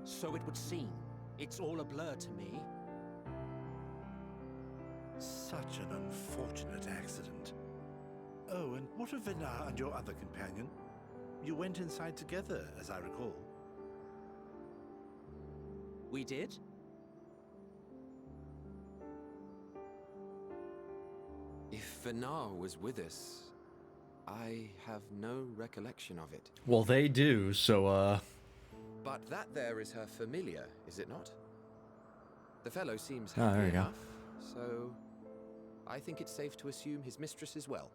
So it would seem. It's all a blur to me. Such an unfortunate accident. Oh, and what of Vinar and your other companion? You went inside together, as I recall. We did? If Vinar was with us, I have no recollection of it. Well, they do, so, But that there is her familiar, is it not? The fellow seems Oh, there happy you go. enough, so I think it's safe to assume his mistress as well.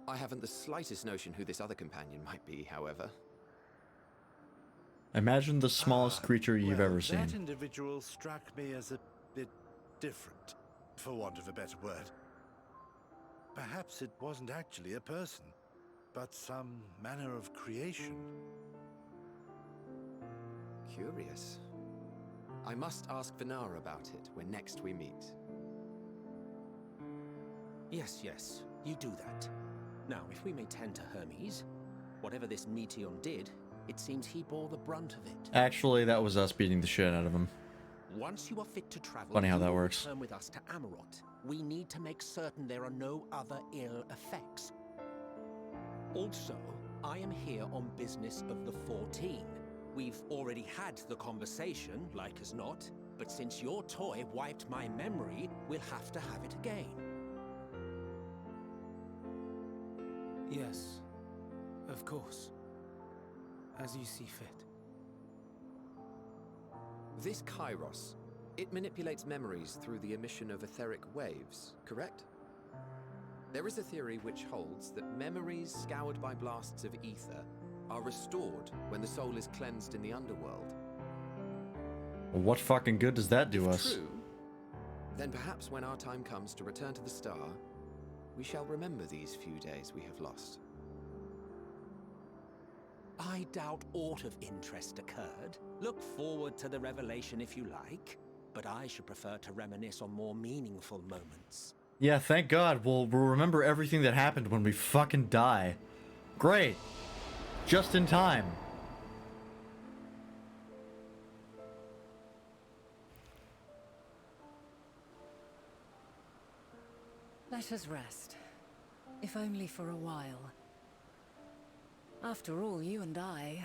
I haven't the slightest notion who this other companion might be, however. imagine the smallest creature you've Well, ever seen. That individual struck me as a bit different, for want of a better word. Perhaps it wasn't actually a person, but some manner of creation. Curious. I must ask Vinar about it when next we meet. Yes, you do that. Now, if we may tend to Hermes, whatever this Meteon did, it seems he bore the brunt of it. Actually, that was us beating the shit out of him. Once you are fit to travel, Funny how you that will works. return with us to Amarot. We need to make certain there are no other ill effects. Also, I am here on business of the 14. We've already had the conversation, like as not, but since your toy wiped my memory, we'll have to have it again. Yes, of course. As you see fit. This Kairos, it manipulates memories through the emission of etheric waves, correct? There is a theory which holds that memories scoured by blasts of ether are restored when the soul is cleansed in the underworld. Well, what fucking good does that do If us? true, then perhaps when our time comes to return to the star, we shall remember these few days we have lost. I doubt aught of interest occurred. Look forward to the revelation if you like, but I should prefer to reminisce on more meaningful moments. Yeah, thank God. We'll remember everything that happened when we fucking die. Great. Just in time. Let us rest, if only for a while. After all, you and I...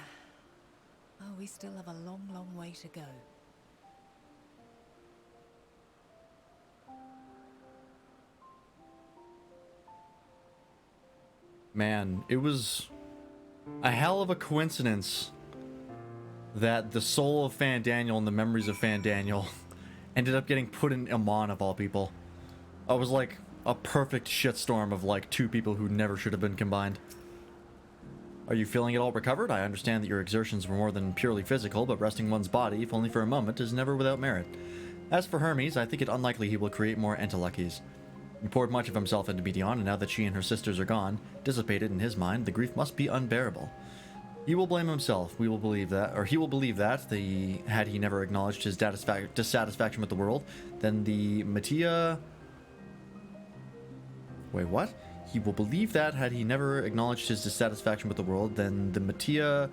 Oh, we still have a long, long way to go. Man, it was a hell of a coincidence that the soul of Fandaniel and the memories of Fandaniel ended up getting put in Amon of all people. I was like a perfect shitstorm of like two people who never should have been combined. Are you feeling it all recovered? I understand that your exertions were more than purely physical, but resting one's body, if only for a moment, is never without merit. As for Hermes, I think it unlikely he will create more Entelekis. He poured much of himself into Meteon, and now that she and her sisters are gone, dissipated in his mind, the grief must be unbearable. He will blame himself. We will believe that, or he will believe that, had he never acknowledged his dissatisfaction with the world, then the Mattia... Wait, what? He will believe that, had he never acknowledged his dissatisfaction with the world, then the Mattia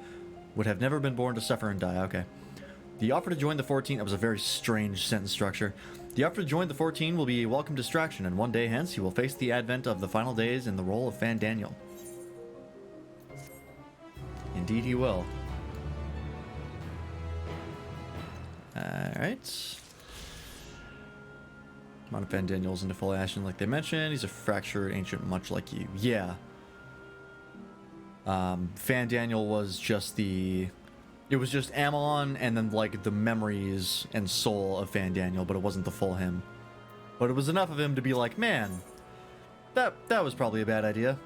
would have never been born to suffer and die. Okay. The offer to join the 14... That was a very strange sentence structure. The offer to join the 14 will be a welcome distraction, and one day hence he will face the advent of the final days in the role of Fandaniel. Indeed he will. Alright. Amount of Fandaniel's into full action like they mentioned. He's a fractured ancient much like you. Yeah. Fandaniel was just the... It was just Amon and then like the memories and soul of Fandaniel, but it wasn't the full him. But it was enough of him to be like, man, that was probably a bad idea.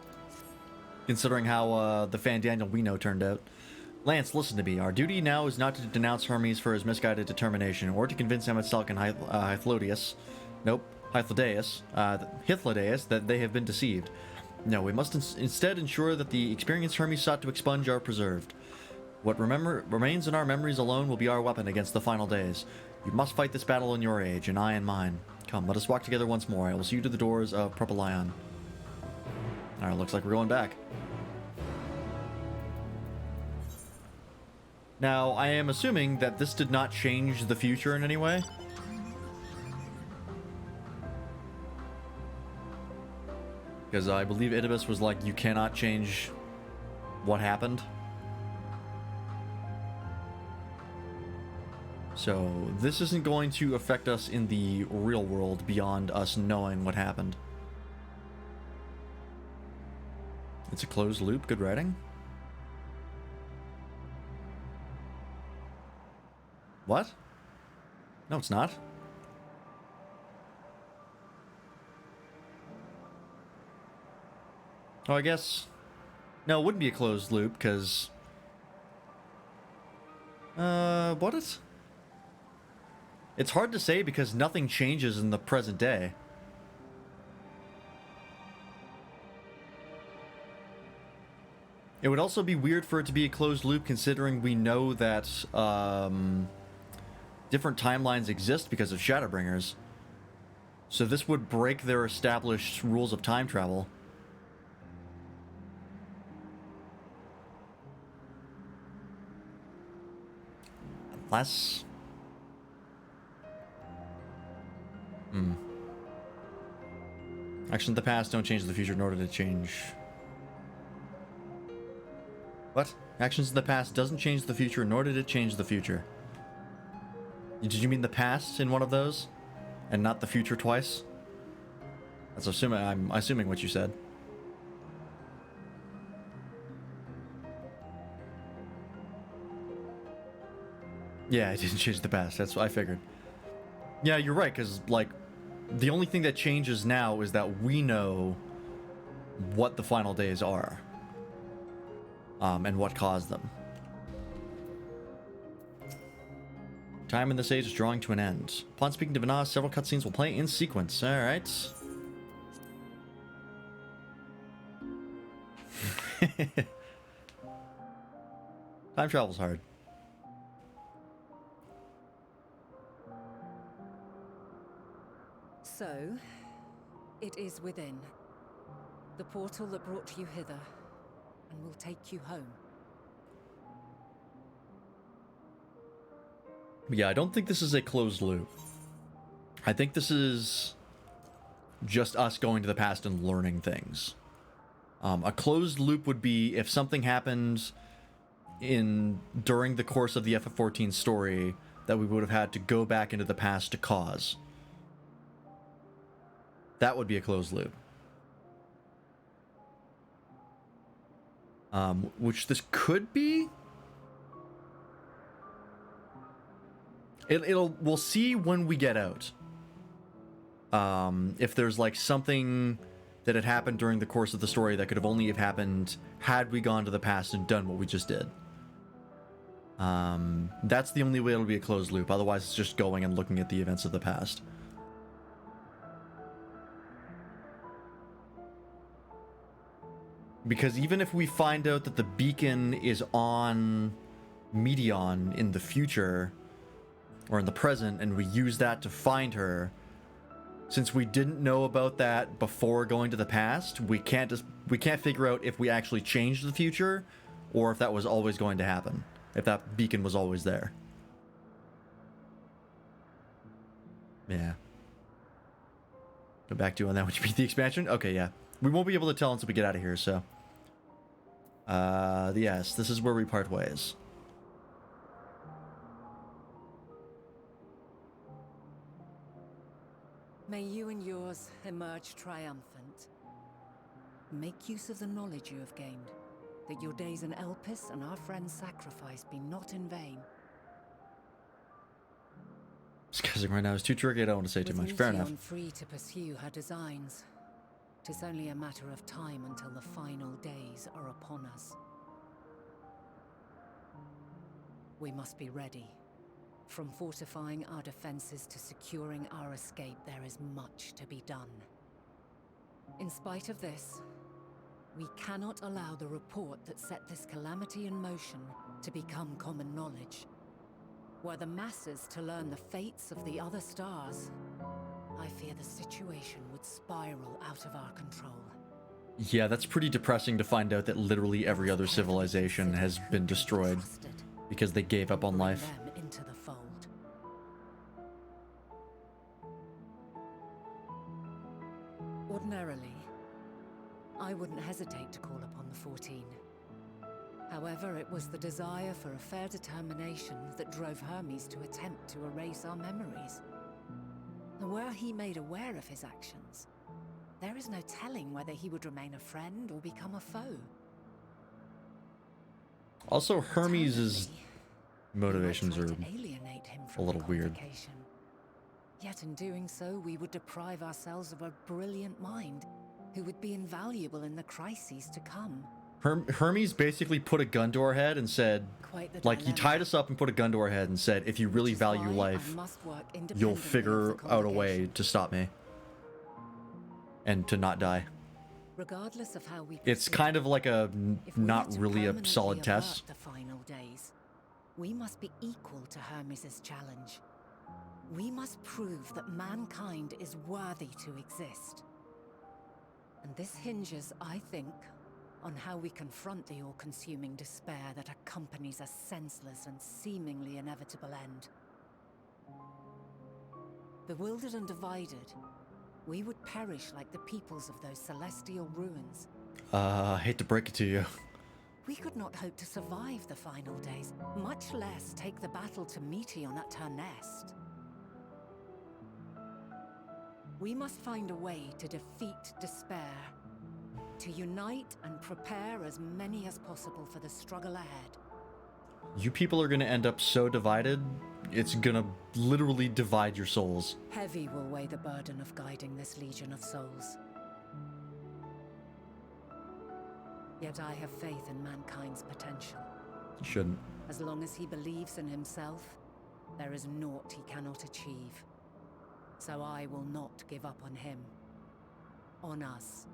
Considering how the Fandaniel we know turned out. Lance, listen to me. Our duty now is not to denounce Hermes for his misguided determination, or to convince Emet and Hythlodaeus that they have been deceived. No, we must instead ensure that the experience Hermes sought to expunge are preserved. What remains in our memories alone will be our weapon against the final days. You must fight this battle in your age, and I in mine. Come, let us walk together once more. I will see you to the doors of Propylion. Alright, looks like we're going back. Now, I am assuming that this did not change the future in any way. Because I believe Idibus was like, you cannot change what happened. So, this isn't going to affect us in the real world beyond us knowing what happened. It's a closed loop, good writing. What? No, it's not. Oh, I guess... No, it wouldn't be a closed loop, because... what is... It's hard to say because nothing changes in the present day. It would also be weird for it to be a closed loop considering we know that different timelines exist because of Shadowbringers. So this would break their established rules of time travel. Unless... Actions of the past don't change the future in order to change... What? Actions of the past doesn't change the future, nor did it change the future. Did you mean the past in one of those? And not the future twice? That's assuming, I'm assuming what you said. Yeah, it didn't change the past, that's what I figured. Yeah, you're right, because, like, the only thing that changes now is that we know what the final days are. And what caused them. Time in this age is drawing to an end. Upon speaking to Vanas, several cutscenes will play in sequence. Alright. Time travel's hard. So, it is within. The portal that brought you hither, and will take you home. Yeah, I don't think this is a closed loop. I think this is just us going to the past and learning things. A closed loop would be if something happened during the course of the FF14 story that we would have had to go back into the past to cause. That would be a closed loop. Which this could be. We'll see when we get out. If there's like something that had happened during the course of the story that could have only have happened had we gone to the past and done what we just did. That's the only way it'll be a closed loop. Otherwise, it's just going and looking at the events of the past. Because even if we find out that the beacon is on Medion in the future, or in the present, and we use that to find her, since we didn't know about that before going to the past, we can't figure out if we actually changed the future, or if that was always going to happen, if that beacon was always there. Yeah. Go back to you on that when you beat the expansion? Okay, yeah. We won't be able to tell until we get out of here, so. Yes, this is where we part ways. May you and yours emerge triumphant. Make use of the knowledge you have gained, that your days in Elpis and our friend's sacrifice be not in vain. Discussing right now is too tricky, I don't want to say too much. Fair enough. Free to pursue her designs. 'Tis only a matter of time until the final days are upon us. We must be ready. From fortifying our defenses to securing our escape, there is much to be done. In spite of this, we cannot allow the report that set this calamity in motion to become common knowledge. Were the masses to learn the fates of the other stars, I fear the situation would spiral out of our control. Yeah, that's pretty depressing to find out that literally every other civilization has been destroyed because they gave up on life. Bring them into the fold. Ordinarily, I wouldn't hesitate to call upon the 14. However, it was the desire for a fair determination that drove Hermes to attempt to erase our memories. And were he made aware of his actions, there is no telling whether he would remain a friend or become a foe. Also, Hermes' motivations are a little weird. Yet in doing so, we would deprive ourselves of a brilliant mind who would be invaluable in the crises to come. Hermes basically put a gun to our head and said, like, he tied us up and put a gun to our head and said, if you really value life, you'll figure out a way to stop me. And to not die. Regardless of how we it's kind of like a not really a solid test. The final days, we must be equal to Hermes' challenge. We must prove that mankind is worthy to exist. And this hinges, I think, on how we confront the all-consuming despair that accompanies a senseless and seemingly inevitable end. Bewildered and divided, we would perish like the peoples of those celestial ruins. I hate to break it to you. We could not hope to survive the final days, much less take the battle to Meteion at her nest. We must find a way to defeat despair, to unite and prepare as many as possible for the struggle ahead. You people are gonna end up so divided, it's gonna literally divide your souls. Heavy will weigh the burden of guiding this legion of souls. Yet I have faith in mankind's potential. You shouldn't. As long as he believes in himself, there is naught he cannot achieve. So I will not give up on him. On us.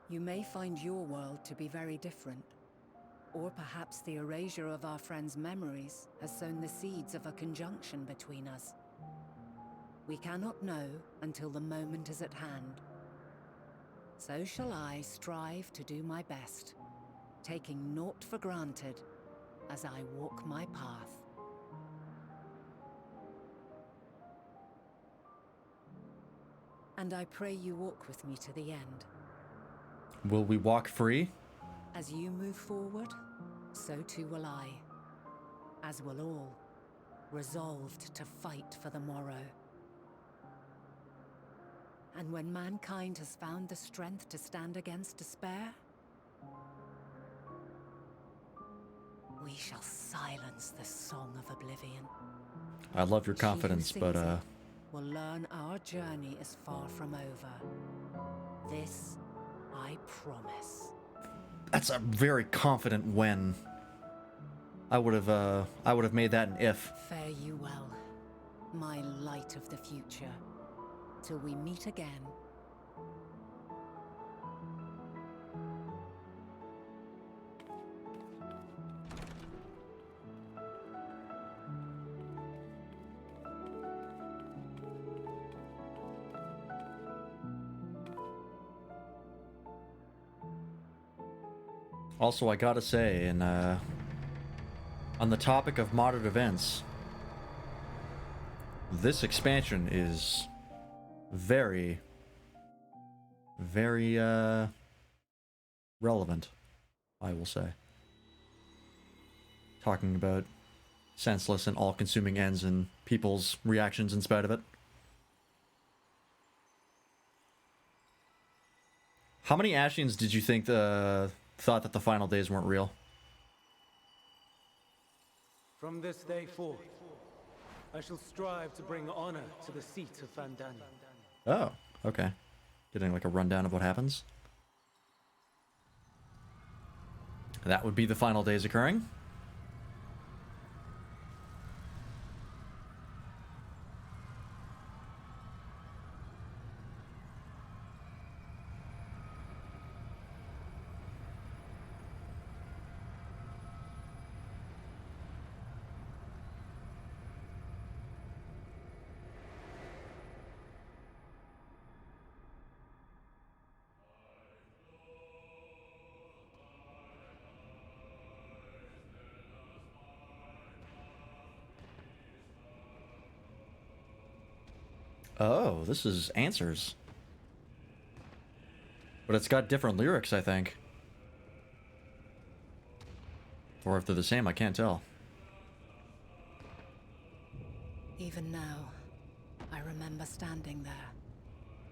You may find your world to be very different. Or perhaps the erasure of our friend's memories has sown the seeds of a conjunction between us. We cannot know until the moment is at hand. So shall I strive to do my best, taking naught for granted as I walk my path. And I pray you walk with me to the end. Will we walk free? As you move forward, so too will I. As will all, resolved to fight for the morrow. And when mankind has found the strength to stand against despair, we shall silence the song of oblivion. I love your She who confidence, but sings it will learn our journey is far from over. This I promise. that's a very confident when. I would have made that an if. Fare you well, my light of the future, till we meet again. Also, I gotta say, on the topic of modded events, this expansion is very, very, relevant, I will say. Talking about senseless and all-consuming ends and people's reactions in spite of it. How many Ashians did you think thought that the final days weren't real? From this day forth, I shall strive to bring honor to the seat of Vandania. Oh, okay. Getting like a rundown of what happens. That would be the final days occurring. Oh, this is Answers. But it's got different lyrics, I think. Or if they're the same, I can't tell. Even now, I remember standing there,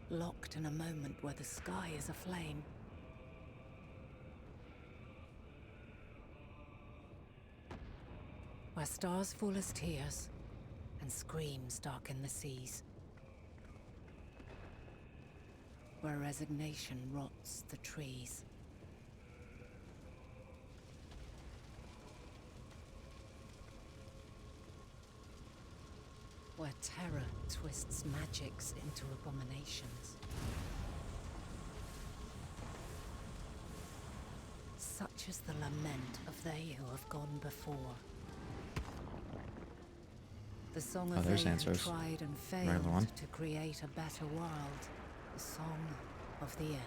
locked in a moment where the sky is aflame. Where stars fall as tears, and screams darken the seas. Where resignation rots the trees. Where terror twists magics into abominations. Such is the lament of they who have gone before. The song of there's they who Answers. tried and Regular one. failed to create a better world. The song of the end.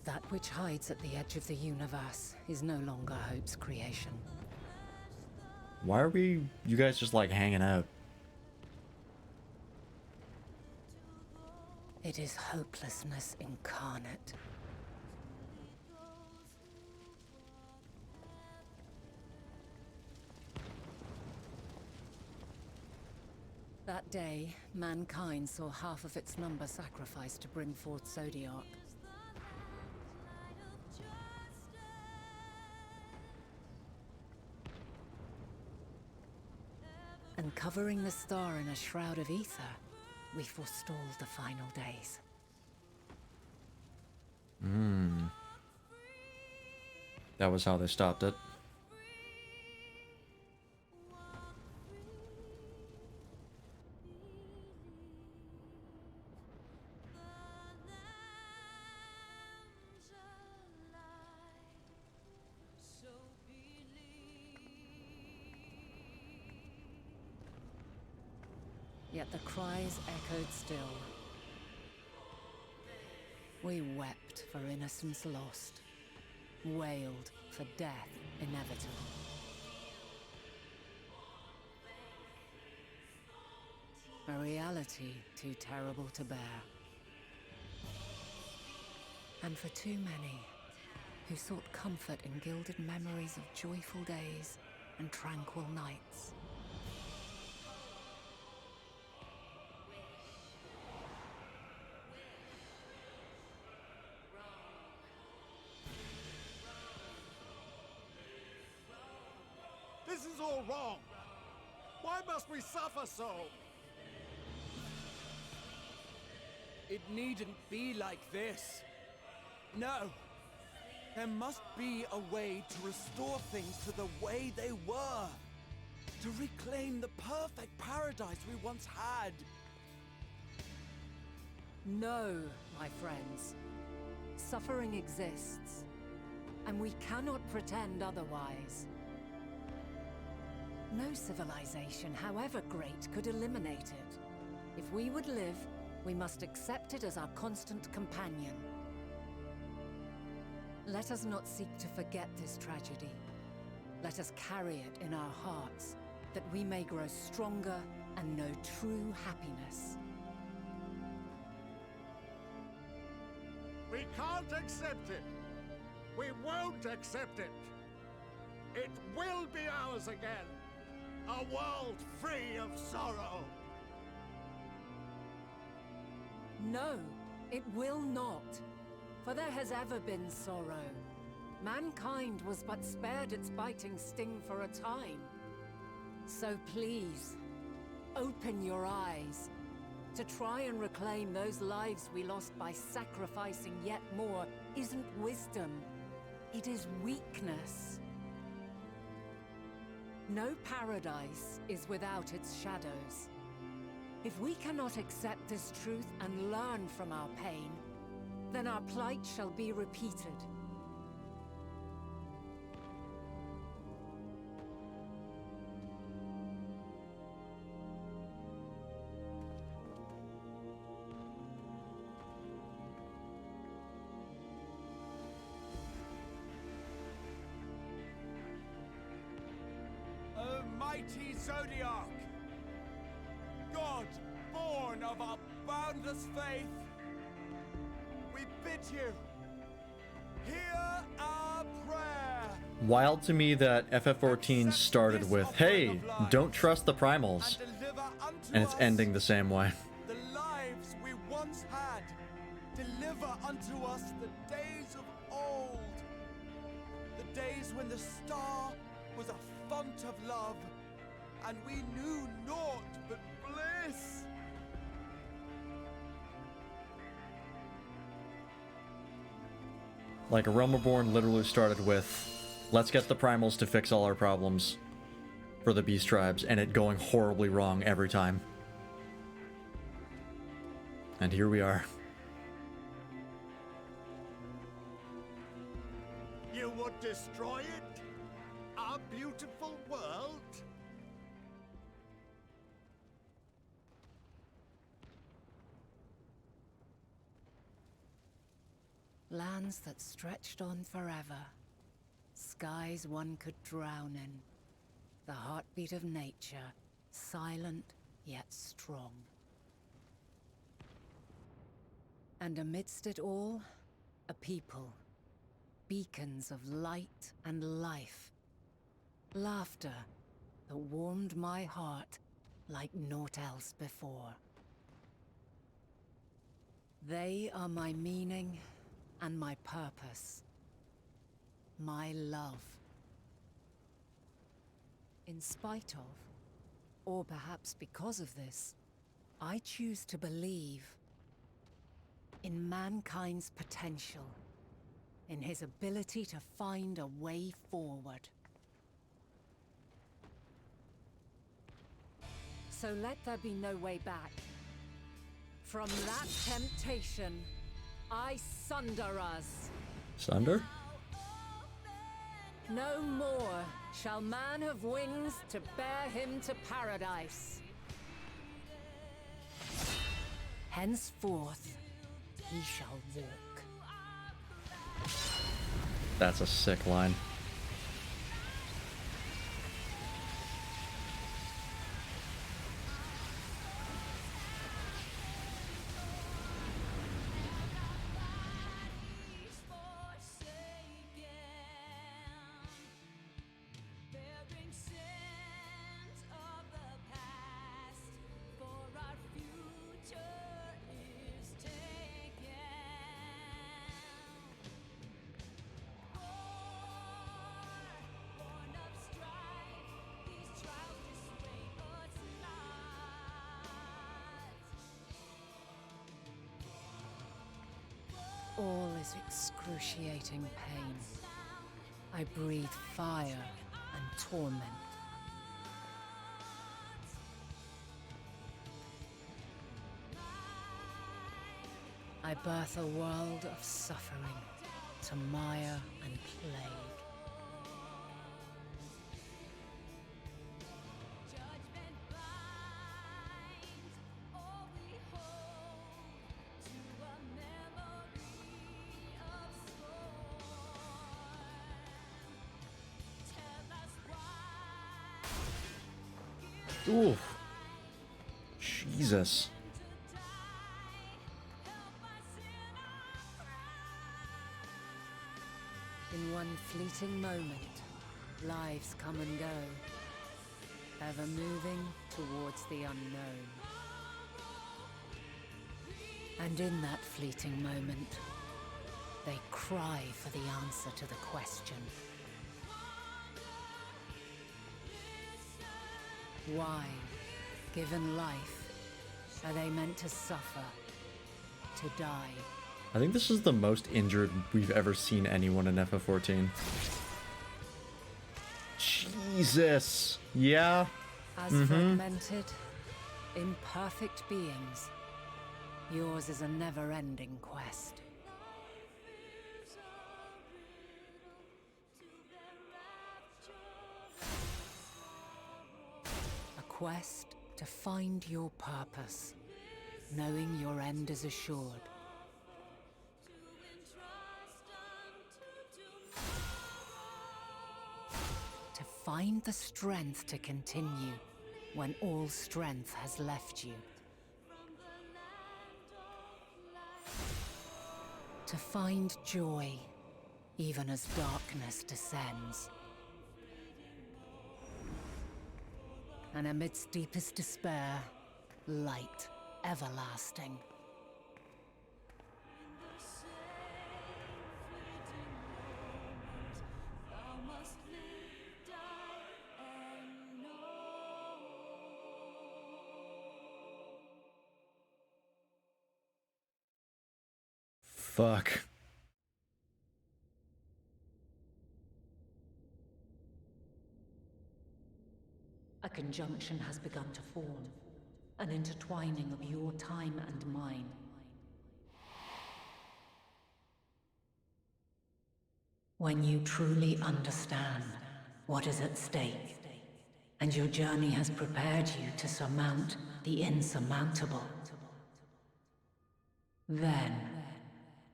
That which hides at the edge of the universe is no longer Hope's creation. Why are you guys just like hanging out? It is hopelessness incarnate. That day, mankind saw half of its number sacrificed to bring forth Zodiark. And covering the star in a shroud of ether, we forestalled the final days. That was how they stopped it. Yet the cries echoed still. We wept for innocence lost. wailed for death inevitable. A reality too terrible to bear. And for too many who sought comfort in gilded memories of joyful days and tranquil nights. This is all wrong! Why must we suffer so? It needn't be like this. No. There must be a way to restore things to the way they were. To reclaim the perfect paradise we once had. No, my friends. Suffering exists, and we cannot pretend otherwise. No civilization, however great, could eliminate it. If we would live, we must accept it as our constant companion. Let us not seek to forget this tragedy. Let us carry it in our hearts, that we may grow stronger and know true happiness. We can't accept it! We won't accept it! It will be ours again! A world free of sorrow! No, it will not. For there has ever been sorrow. Mankind was but spared its biting sting for a time. So please, open your eyes. To try and reclaim those lives we lost by sacrificing yet more isn't wisdom. It is weakness. No paradise is without its shadows. If we cannot accept this truth and learn from our pain, then our plight shall be repeated. O mighty Zodiac! God, born of our boundless faith, we bid you, hear our prayer. Wild to me that FF14 started with, hey, don't trust the primals, and it's ending the same way. The lives we once had, deliver unto us the days of old. The days when the star was a font of love, and we knew naught but bliss. Like, Realm Reborn literally started with, let's get the primals to fix all our problems for the beast tribes, and it going horribly wrong every time. And here we are. You would destroy it? Our beautiful world? Lands that stretched on forever. Skies one could drown in. The heartbeat of nature, silent yet strong. And amidst it all, a people. Beacons of light and life. Laughter that warmed my heart like naught else before. They are my meaning and my purpose. My love. In spite of, or perhaps because of this, I choose to believe in mankind's potential, in his ability to find a way forward. So let there be no way back. From that temptation, I sunder us. Sunder? No more shall man have wings to bear him to paradise. Henceforth, he shall walk. That's a sick line. All is excruciating pain. I breathe fire and torment. I birth a world of suffering to mire and plague. Ooh. Jesus. In one fleeting moment, lives come and go, ever moving towards the unknown. And in that fleeting moment, they cry for the answer to the question. Why, given life, are they meant to suffer, to die? I think this is the most injured we've ever seen anyone in FF14. Jesus. Yeah. As fragmented, imperfect beings, yours is a never-ending quest. A quest to find your purpose, knowing your end is assured. To find the strength to continue when all strength has left you. To find joy even as darkness descends. And amidst deepest despair, light everlasting. Fuck. A conjunction has begun to form, an intertwining of your time and mine. When you truly understand what is at stake, and your journey has prepared you to surmount the insurmountable, then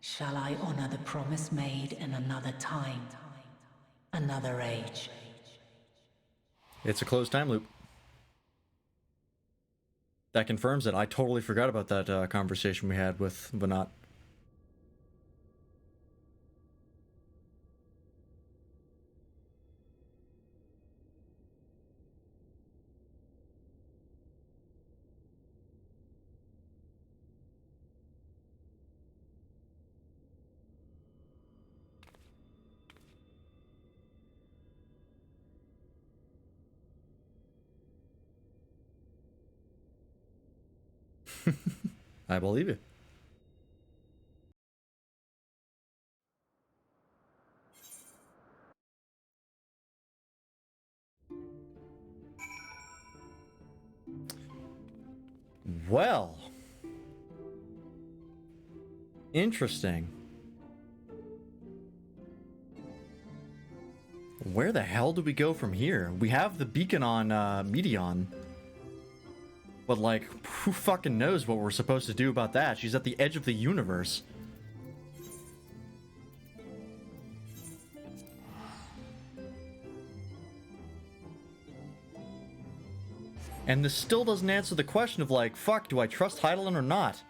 shall I honor the promise made in another time, another age. It's a closed time loop. That confirms it. I totally forgot about that conversation we had with Vanat. I believe you. Well, interesting. Where the hell do we go from here? We have the beacon on Medion. But, like, who fucking knows what we're supposed to do about that? She's at the edge of the universe. And this still doesn't answer the question of, like, fuck, do I trust Hydaelyn or not?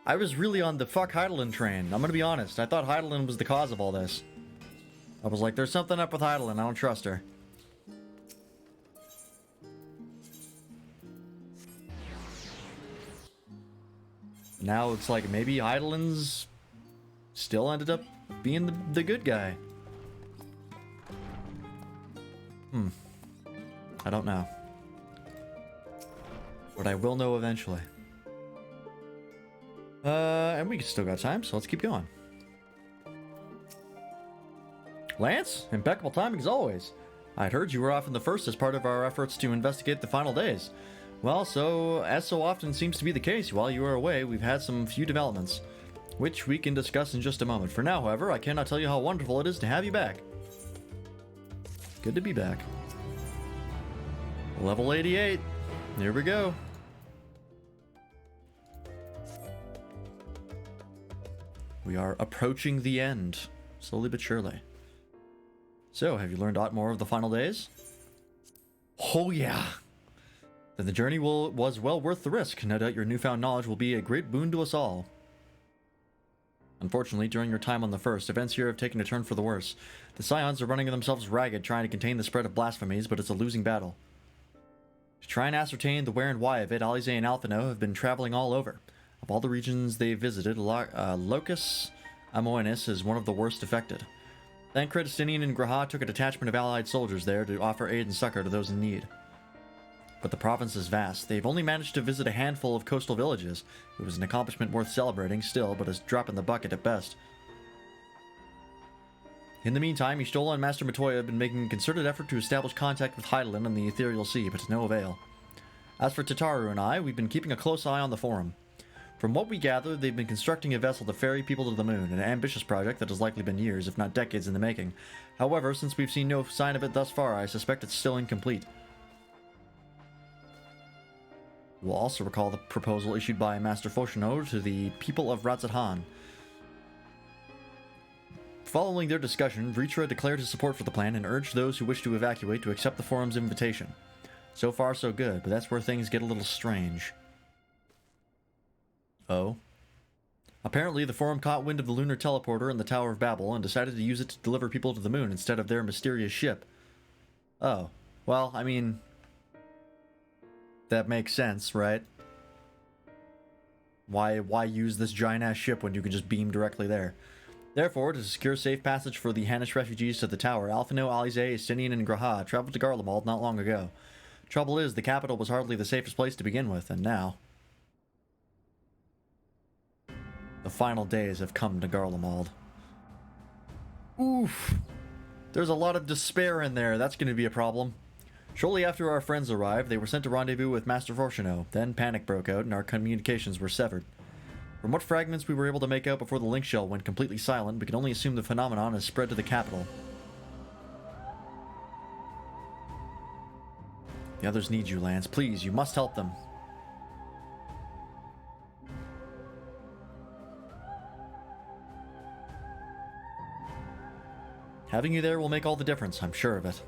I was really on the fuck Hydaelyn train. I'm gonna be honest. I thought Hydaelyn was the cause of all this. I was like, there's something up with Hydaelyn. I don't trust her. Now it's like maybe Hydaelyn's still ended up being the good guy. I don't know. But I will know eventually. And we still got time, so let's keep going. Lance, impeccable timing as always. I'd heard you were off in the first as part of our efforts to investigate the final days. Well, as so often seems to be the case, while you were away, we've had some few developments, which we can discuss in just a moment. For now, however, I cannot tell you how wonderful it is to have you back. Good to be back. Level 88. Here we go. We are approaching the end, slowly but surely. So, have you learned aught more of the final days? Oh yeah! Then the journey was well worth the risk. No doubt your newfound knowledge will be a great boon to us all. Unfortunately, during your time on the First, events here have taken a turn for the worse. The Scions are running themselves ragged trying to contain the spread of blasphemies, but it's a losing battle. To try and ascertain the where and why of it, Alize and Alphino have been traveling all over. Of all the regions they've visited, Locus Amoenis is one of the worst affected. Thancred, Stinian, and Graha took a detachment of allied soldiers there to offer aid and succor to those in need. But the province is vast. They've only managed to visit a handful of coastal villages. It was an accomplishment worth celebrating still, but a drop in the bucket at best. In the meantime, Y'shtola and Master Matoya have been making a concerted effort to establish contact with Hydaelyn and the Ethereal Sea, but to no avail. As for Tataru and I, we've been keeping a close eye on the Forum. From what we gather, they've been constructing a vessel to ferry people to the moon, an ambitious project that has likely been years, if not decades, in the making. However, since we've seen no sign of it thus far, I suspect it's still incomplete. You will also recall the proposal issued by Master Foshino to the people of Ratzathan. Following their discussion, Vritra declared his support for the plan and urged those who wish to evacuate to accept the Forum's invitation. So far so good, but that's where things get a little strange. Oh? Apparently, the Forum caught wind of the lunar teleporter in the Tower of Babel and decided to use it to deliver people to the moon instead of their mysterious ship. Oh. Well, I mean... that makes sense, right? Why use this giant-ass ship when you can just beam directly there? Therefore, to secure safe passage for the Hanish refugees to the tower, Alphino, Alize, Estinian, and Graha traveled to Garlemald not long ago. Trouble is, the capital was hardly the safest place to begin with, and now... the final days have come to Garlemald. Oof! There's a lot of despair in there, that's going to be a problem. Shortly after our friends arrived, they were sent to rendezvous with Master Forshino. Then panic broke out and our communications were severed. From what fragments we were able to make out before the link shell went completely silent, we can only assume the phenomenon has spread to the capital. The others need you, Lance. Please, you must help them. Having you there will make all the difference, I'm sure of it.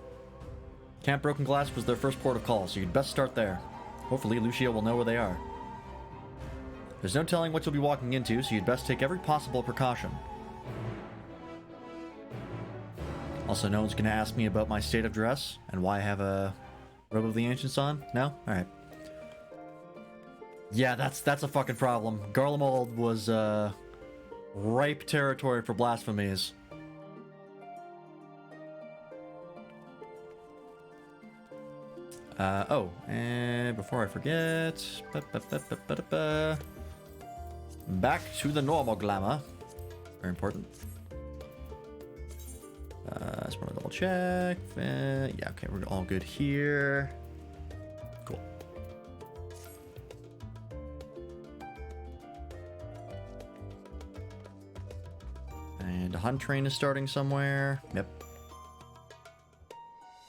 Camp Broken Glass was their first port of call, so you'd best start there. Hopefully Lucia will know where they are. There's no telling what you'll be walking into, so you'd best take every possible precaution. Also, no one's going to ask me about my state of dress and why I have a Robe of the Ancients on? No? Alright. Yeah, that's a fucking problem. Garlemald was, ripe territory for blasphemies. And before I forget... back to the normal glamour. Very important. Just want to double check. Yeah, okay, we're all good here. Cool. And a hunt train is starting somewhere. Yep.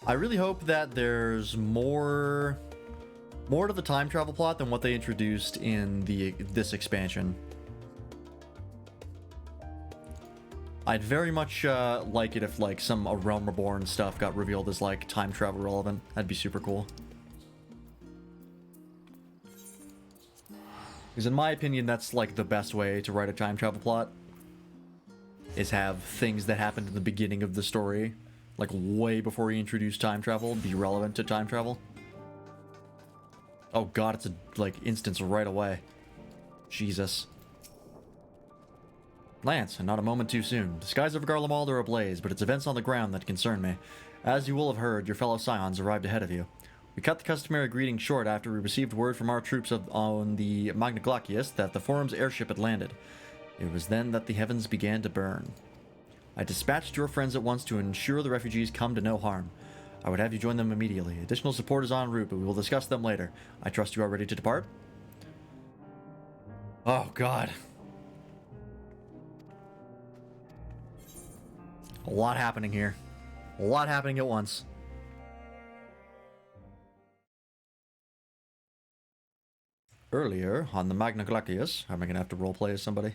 I really hope that there's more to the time travel plot than what they introduced in this expansion. I'd very much like it if like some A Realm Reborn stuff got revealed as like time travel relevant. That'd be super cool. Because in my opinion, that's like the best way to write a time travel plot. Is have things that happened in the beginning of the story, like way before you introduce time travel, be relevant to time travel. Oh god, it's a like instance right away. Jesus. Lance, and not a moment too soon. The skies of Garlemald are ablaze, but it's events on the ground that concern me. As you will have heard, your fellow Scions arrived ahead of you. We cut the customary greeting short after we received word from our troops on the Magna Glacius that the Forum's airship had landed. It was then that the heavens began to burn. I dispatched your friends at once to ensure the refugees come to no harm. I would have you join them immediately. Additional support is en route, but we will discuss them later. I trust you are ready to depart? Oh, God. A lot happening here. A lot happening at once. Earlier, on the Magna Glacius... Am I going to have to roleplay as somebody?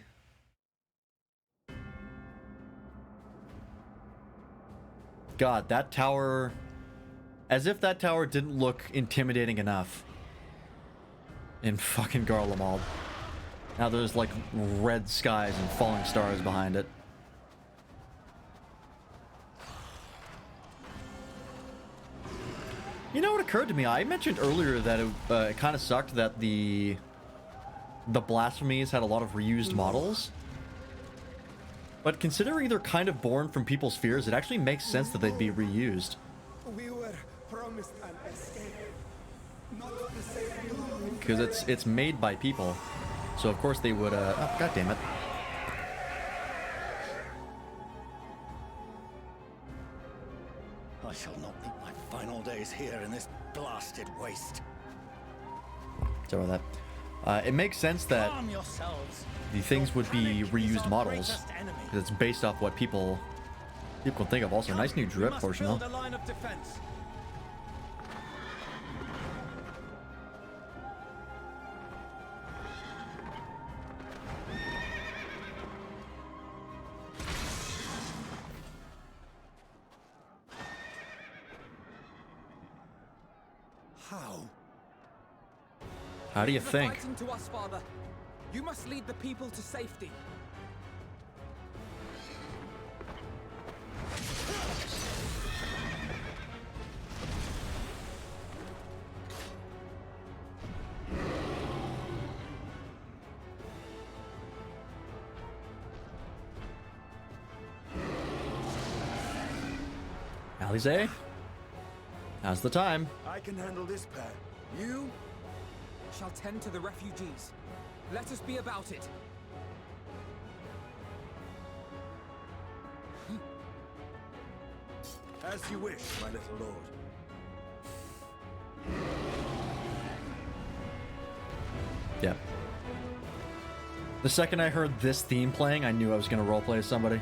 God, that tower... As if that tower didn't look intimidating enough. In fucking Garlemald. Now there's like red skies and falling stars behind it. You know what occurred to me? I mentioned earlier that it kind of sucked that the blasphemies had a lot of reused models. But considering they're kind of born from people's fears, it actually makes sense that they'd be reused. We were promised an escape. Not the same. Because it's made by people. So of course they would, oh, god damn it. I shall not meet my final days here in this blasted waste. Sorry about that. It makes sense that Calm yourselves. the things would be reused models. Because it's based off what people can think of. Also, nice new drip portion though. Build a line of defense. How do you think? Fighting to us, Father. You must lead the people to safety. Alize? Now's the time. I can handle this pair. You shall tend to the refugees. Let us be about it. As you wish, my little lord. Yeah. The second I heard this theme playing, I knew I was going to roleplay as somebody.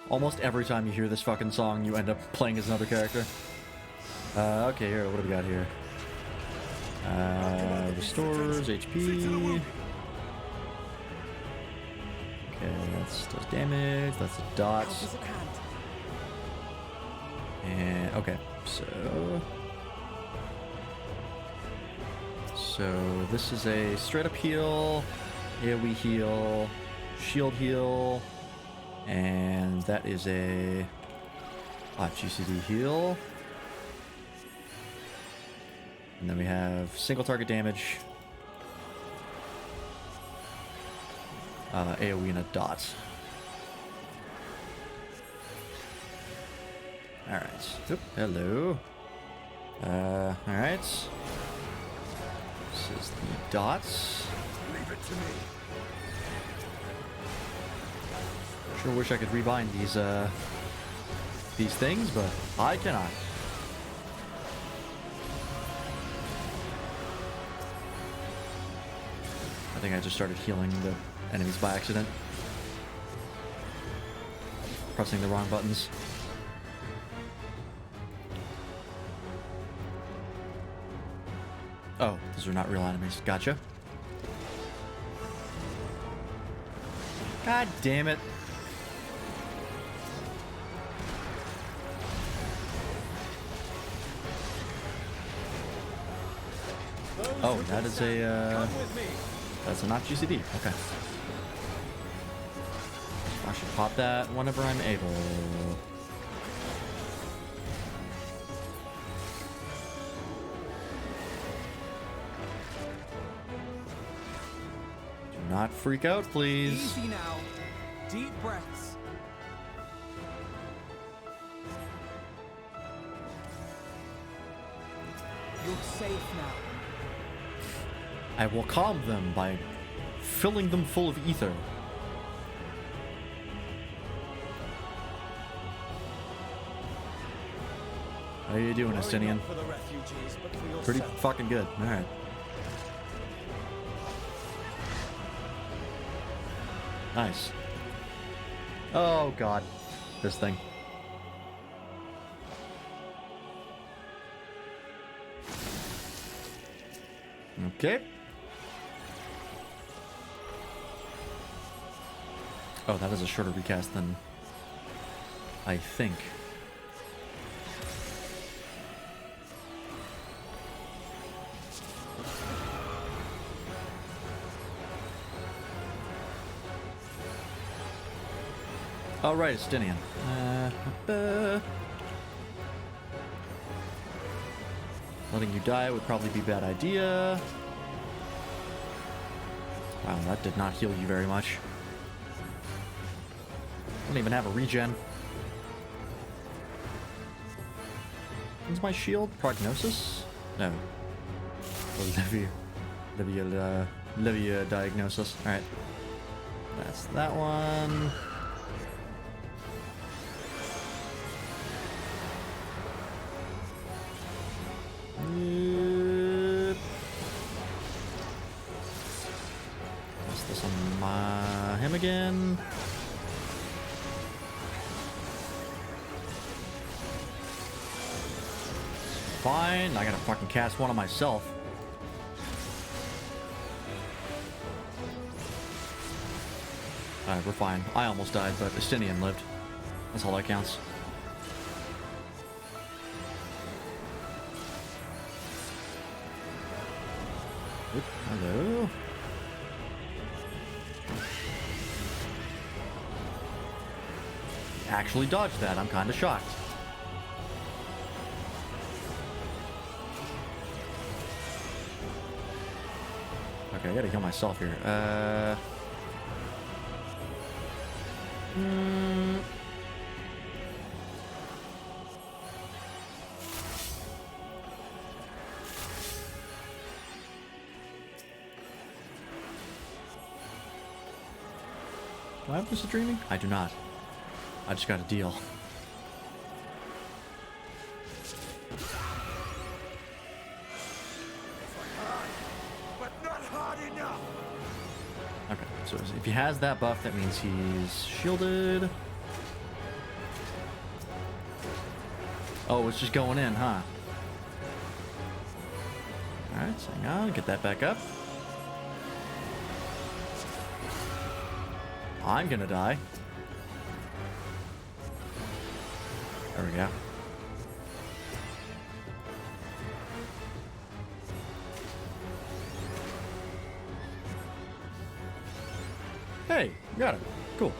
Almost every time you hear this fucking song, you end up playing as another character. Okay, here, what do we got here? Restores HP. Okay, that's does damage. That's the dots. And okay, so this is a straight up heal, AoE heal, shield heal, and that is a GCD heal. And then we have single target damage, AoE and a dot. Alright. Oop, hello. Alright. This is the dots. Leave it to me. Sure wish I could rebind these things, but I cannot. I think I just started healing the enemies by accident. Pressing the wrong buttons. Oh, those are not real enemies. Gotcha. God damn it. Oh, that is a, Come with me. that's a not GCD. Okay. I should pop that whenever I'm able. Do not freak out, please. Easy now. Deep breaths. You're safe now. I will calm them by filling them full of ether. How you doing, Estinian? For the refugees, but for Pretty yourself. fucking good. All right. Nice. Oh god, this thing. Okay. Oh, that is a shorter recast than I think. All right, Estinian. Letting you die would probably be a bad idea. Wow, that did not heal you very much. I don't even have a regen. What's my shield? Prognosis? No. Livia diagnosis. Alright. That's that one. What's this on him again? Fine, I gotta fucking cast one on myself. Alright, we're fine. I almost died, but Estinian lived. That's all that counts. Oop, hello. Actually dodged that. I'm kind of shocked. Okay, I gotta heal myself here. Do I have lucid dreaming? I do not. I just got a deal. But not hard enough. Okay, so if he has that buff, that means he's shielded. Oh, it's just going in, huh? Alright, so hang on, get that back up. I'm gonna die. There we go. Hey, got it. Cool.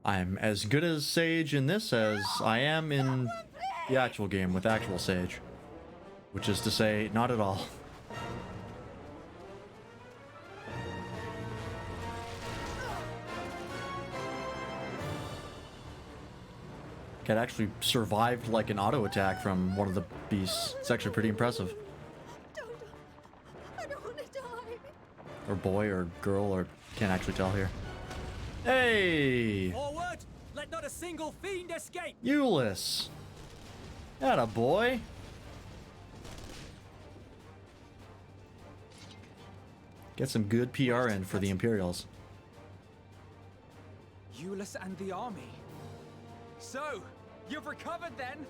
I'm as good as Sage in this as I am in the actual game with actual Sage. Which is to say, not at all. Cat actually survived like an auto attack from one of the beasts. It's actually pretty impressive. I don't want to die. Or boy or girl, or can't actually tell here. Hey! Forward! Let not a single fiend escape! Euless! Atta boy! Get some good PR in for the Imperials. Euless and the army. So, you've recovered then?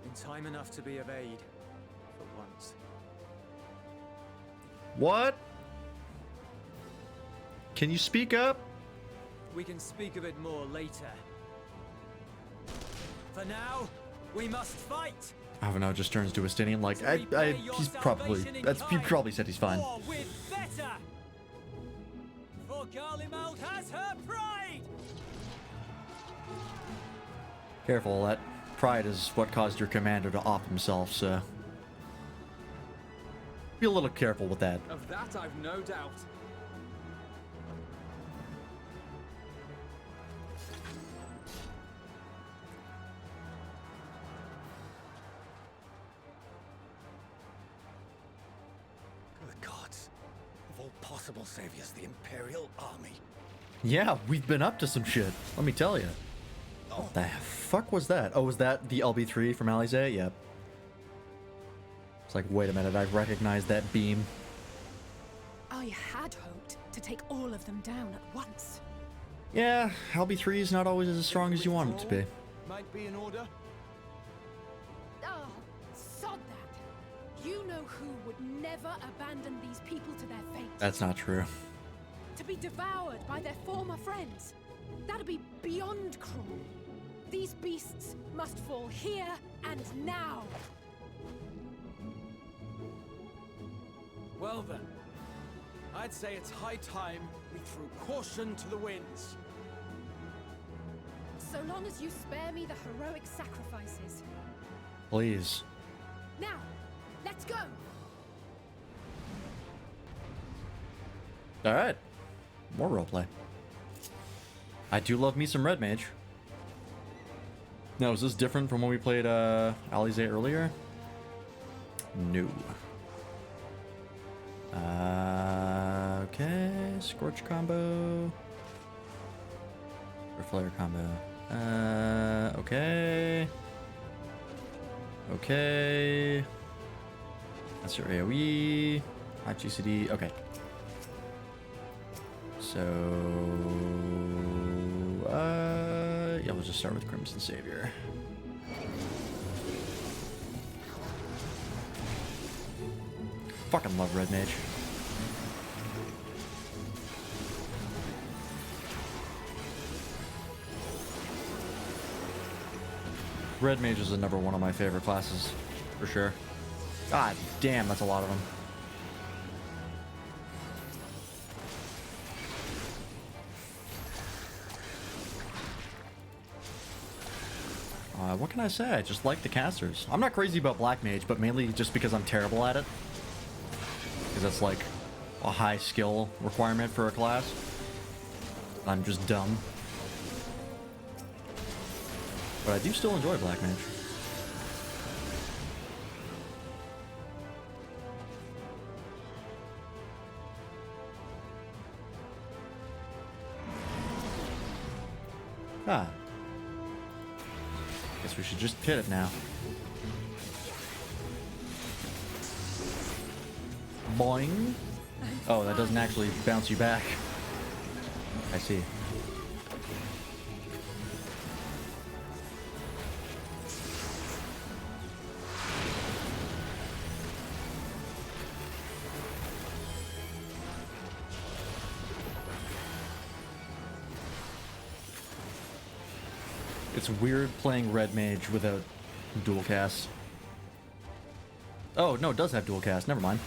In time enough to be of aid. For once. What? Can you speak up? We can speak of it more later. For now, we must fight! Avano just turns to Estinian like, he's probably, he probably said he's fine. Or with better! For Garlemald has her pride! Careful, that pride is what caused your commander to off himself, so... Be a little careful with that. Of that I've no doubt. Good gods. Of all possible saviors, the Imperial Army. Yeah, we've been up to some shit, let me tell you. What the fuck was that? Oh, was that the LB3 from Alizé? Yep. It's like, wait a minute, I recognize that beam. I had hoped to take all of them down at once. Yeah, LB3 is not always as strong as you want it to be. Might be in order. Oh, sod that. You know who would never abandon these people to their fate. That's not true. To be devoured by their former friends. That'd be beyond cruel. These beasts must fall here and now. Well then, I'd say it's high time we threw caution to the winds. So long as you spare me the heroic sacrifices. Please. Now, let's go! Alright. More roleplay. I do love me some Red Mage. Now, is this different from when we played Alizé earlier? No. Okay, Scorch combo. Or Flare combo. Okay. Okay. That's your AoE. Hot GCD. Okay. So, yeah, we'll just start with Crimson Savior. Fucking love Red Mage. Red Mage is another one of my favorite classes, for sure. God damn, that's a lot of them. What can I say? I just like the casters. I'm not crazy about Black Mage, but mainly just because I'm terrible at it. Because that's like a high skill requirement for a class. I'm just dumb. But I do still enjoy Black Mage. Ah. Guess we should just hit it now. Boing. Oh, that doesn't actually bounce you back. I see. It's weird playing Red Mage without dual cast. Oh, no, it does have dual cast. Never mind.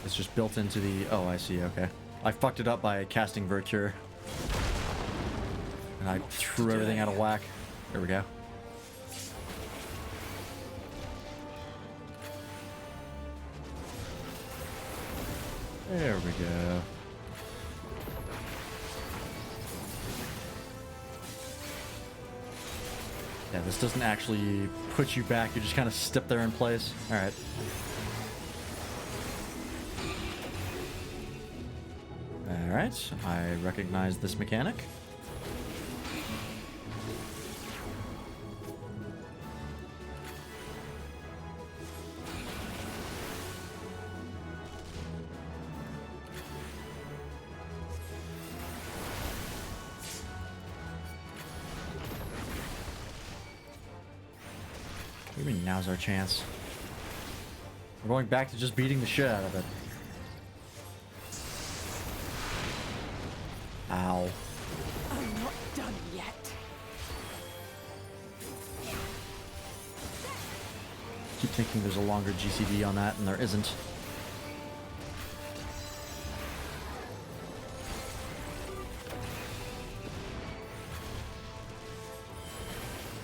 It's just built into the... Oh, I see. Okay. I fucked it up by casting Vercure. And I threw everything out of whack. There we go. There we go. Yeah, this doesn't actually put you back. You just kind of step there in place. All right. All right. I recognize this mechanic. I mean, now's our chance. We're going back to just beating the shit out of it. Ow. I'm not done yet. Keep thinking there's a longer GCD on that, and there isn't.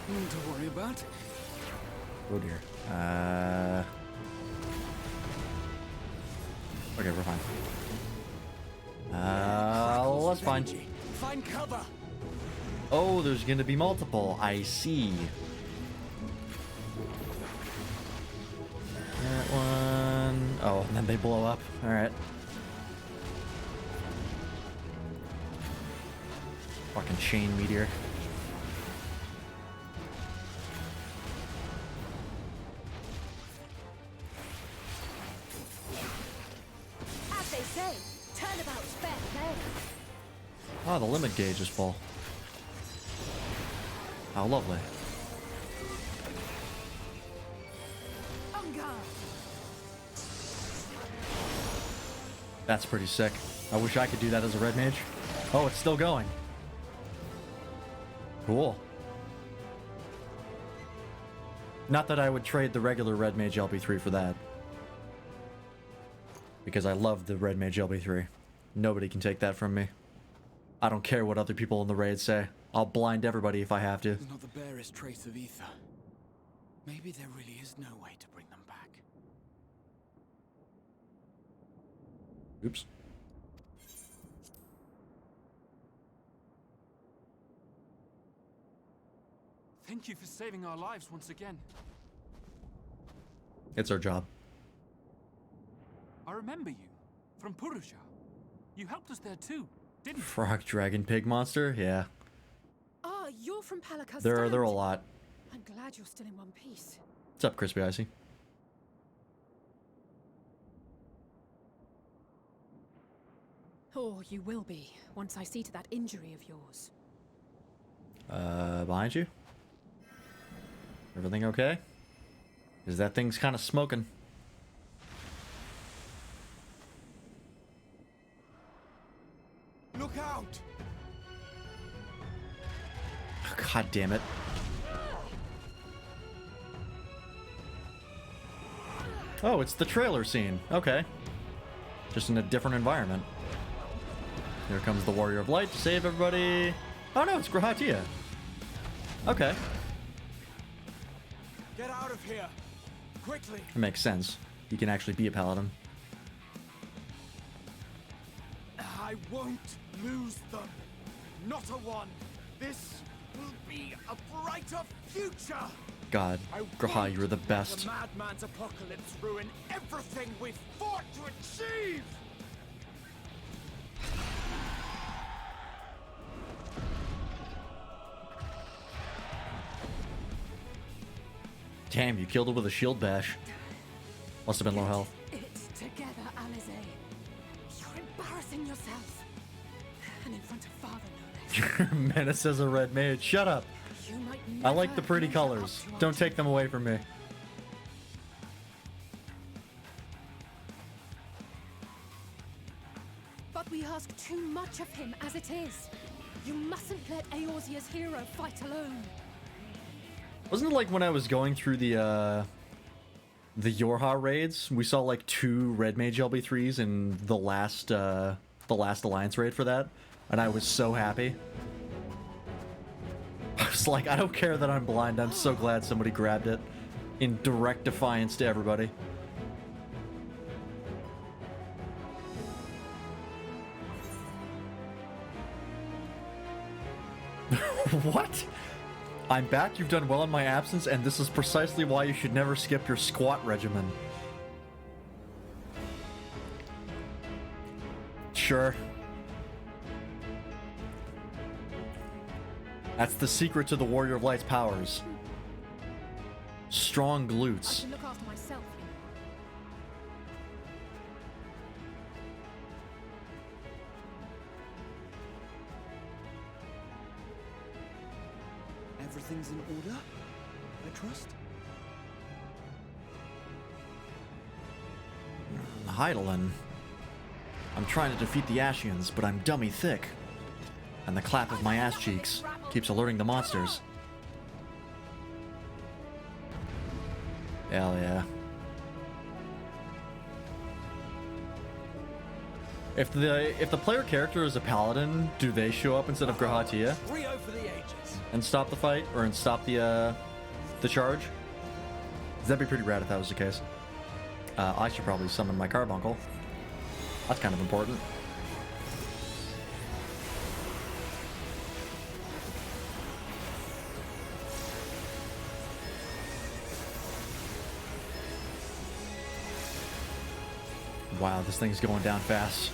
Nothing to worry about. Oh dear. Okay, we're fine. That's fine. Find cover. Oh, there's gonna be multiple. I see. That one. Oh, and then they blow up. All right. Fucking chain meteor. As they say, turnabout's fair play. Oh, the limit gauge is full. How lovely. On guard. That's pretty sick. I wish I could do that as a red mage. Oh, it's still going. Cool. Not that I would trade the regular red mage LB3 for that. Because I love the red mage LB3. Nobody can take that from me. I don't care what other people in the raid say. I'll blind everybody if I have to. There's not the barest trace of ether. Maybe there really is no way to bring them back. Oops. Thank you for saving our lives once again. It's our job. I remember you from Purusha. You helped us there too, didn't you? Frog, dragon, pig monster? Yeah. Ah, you're from Palaka's There are stand. a lot. I'm glad you're still in one piece. What's up, Crispy Icy? Or you will be, once I see to that injury of yours. Behind you? Everything okay? Because that thing's kind of smoking. Look out! God damn it. Oh, it's the trailer scene. Okay. Just in a different environment. Here comes the Warrior of Light to save everybody. Oh no, it's Grahatia. Okay. Get out of here! Quickly! That makes sense. He can actually be a paladin. I won't lose them. Not a one. This will be a brighter future. God, Graha, you're the best. The madman's apocalypse ruin everything we've fought to achieve. Damn, you killed it with a shield bash. Must have been low health. It's together, Alize. You're embarrassing yourself. And in front of Father, no less. Menace as a red mage. Shut up. You might I like the never pretty measure colors. up to our Don't take them away from me. But we ask too much of him as it is. You mustn't let Eorzea's hero fight alone. Wasn't it like when I was going through the Yorha raids, we saw like 2 red mage LB3s in the last alliance raid for that, and I was so happy. I was like, I don't care that I'm blind. I'm so glad somebody grabbed it in direct defiance to everybody. What? I'm back, you've done well in my absence, and this is precisely why you should never skip your squat regimen. Sure. That's the secret to the Warrior of Light's powers. Strong I glutes. can look after myself, you Everything's in order, I trust? Hydaelyn. I'm trying to defeat the Ashians, but I'm dummy thick. And the clap of my ass cheeks keeps alerting the monsters. Hell yeah. If the player character is a paladin, do they show up instead of Grahatia Rio for the ages. and stop the fight or and stop the charge? That'd be pretty rad if that was the case. I should probably summon my carbuncle. That's kind of important. Wow, this thing's going down fast.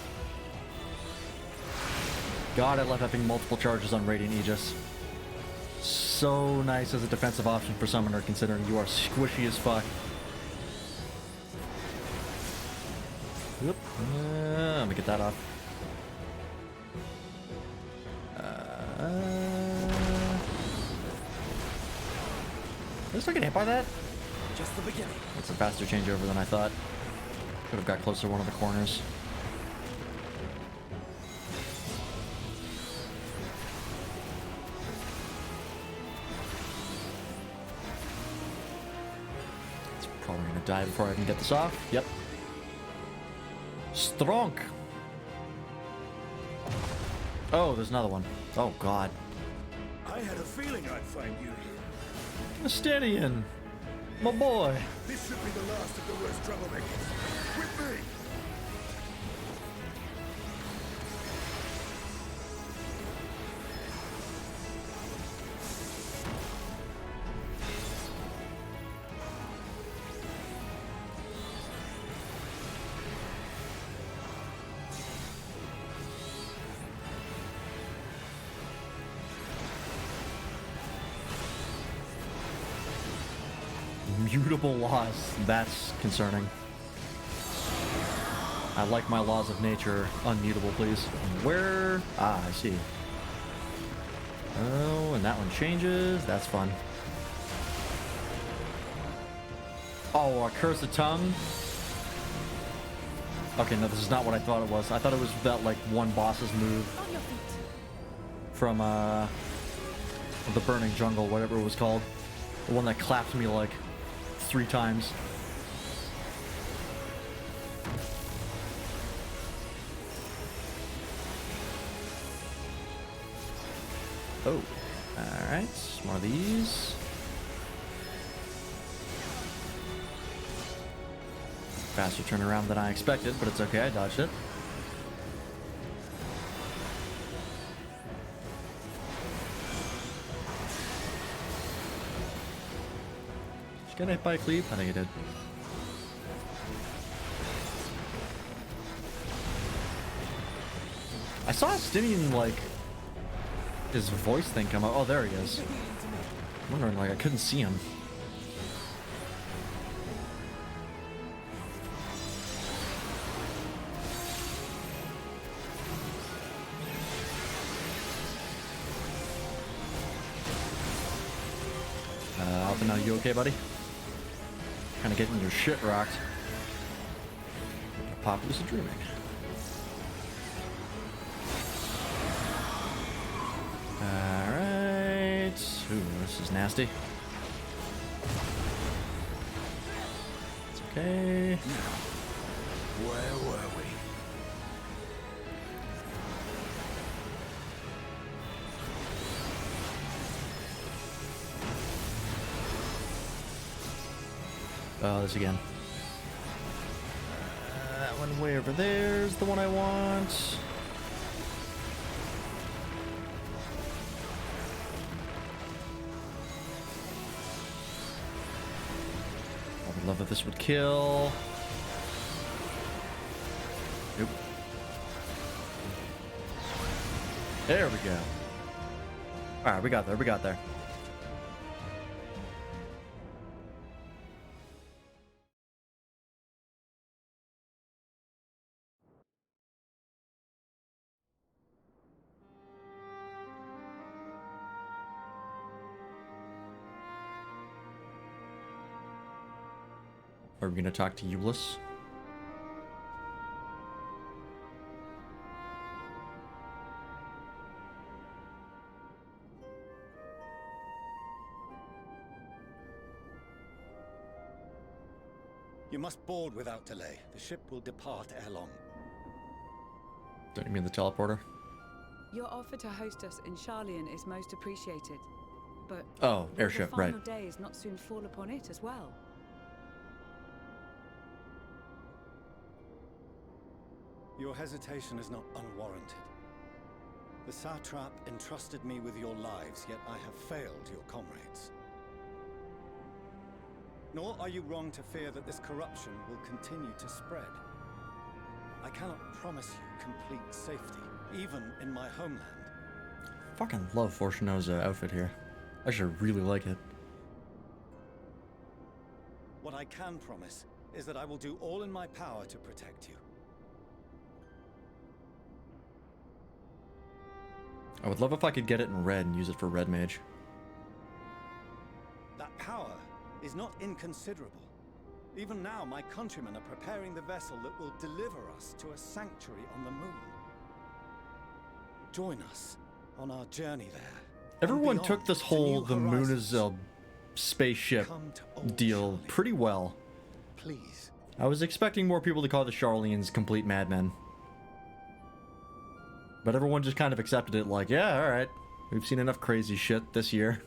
God, I love having multiple charges on Radiant Aegis. So nice as a defensive option for Summoner, considering you are squishy as fuck. Yep. Let me get that off. Did I still get hit by that? Just the beginning. That's a faster changeover than I thought. Could have got closer to one of the corners. It's probably gonna die before I can get this off. Yep. Strong. Oh, there's another one. Oh god. I had a feeling I'd find you here. Mystidian, my boy. This should be the last of the worst troublemakers. With me! Mutable laws. That's concerning. I like my laws of nature unmutable, please. Where? Ah, I see. Oh, and that one changes. That's fun. Oh, a curse of tongue. Okay, no, this is not what I thought it was. I thought it was that, like, one boss's move from, the Burning Jungle, whatever it was called. The one that clapped me, like, 3 times. Oh, alright, more of these. Faster turnaround than I expected, but it's okay, I dodged it. Did you get hit by a cleave? I think it did. I saw Stinian, like, his voice thing come up. Oh, there he is. I'm wondering, like, I couldn't see him. Alpha, you okay, buddy? Kind of getting your shit rocked. Pop lucid dreaming. Alright. Ooh, this is nasty. It's okay. Where were we? Oh, this again. That one way over there's the one I want. I would love if this would kill. Nope. There we go. Alright, we got there, we got there. Are we gonna talk to Euless? You must board without delay. The ship will depart ere long. Don't you mean the teleporter? Your offer to host us in Sharlayan is most appreciated. But Oh, will airship, the right. final days not soon fall upon it as well? Your hesitation is not unwarranted. The satrap entrusted me with your lives, yet I have failed your comrades. Nor are you wrong to fear that this corruption will continue to spread. I cannot promise you complete safety, even in my homeland. Fucking love Fortuno's outfit here. I should really like it. What I can promise is that I will do all in my power to protect you. I would love if I could get it in red and use it for Red Mage. That power is not inconsiderable. Even now, my countrymen are preparing the vessel that will deliver us to a sanctuary on the moon. Join us on our journey there. Everyone took this whole the moon is a spaceship deal pretty well. Please. I was expecting more people to call the Sharlayans complete madmen. But everyone just kind of accepted it like, yeah, alright. We've seen enough crazy shit this year.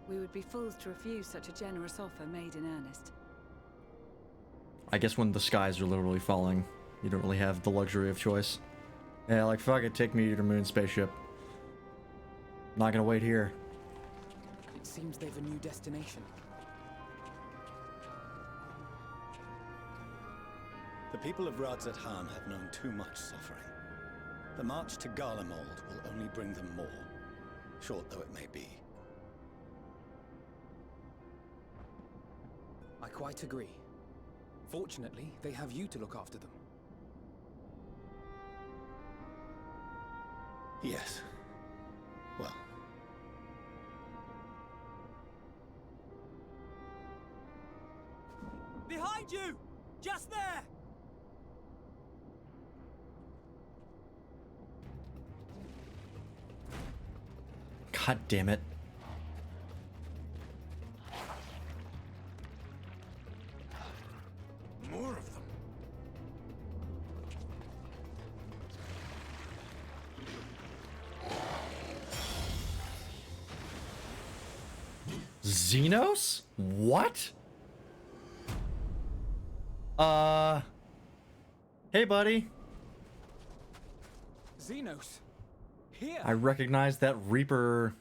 We would be fools to refuse such a generous offer made in earnest. I guess when the skies are literally falling, you don't really have the luxury of choice. Yeah, like, fuck it, take me to your moon spaceship. Not gonna wait here. It seems they've a new destination. The people of Radzat-Han have known too much suffering. The march to Garlemald will only bring them more, short though it may be. I quite agree. Fortunately, they have you to look after them. Yes. Well. Behind you! Just there! God damn it. More of them. Xenos? What? Hey, buddy. Xenos. Here. I recognize that Reaper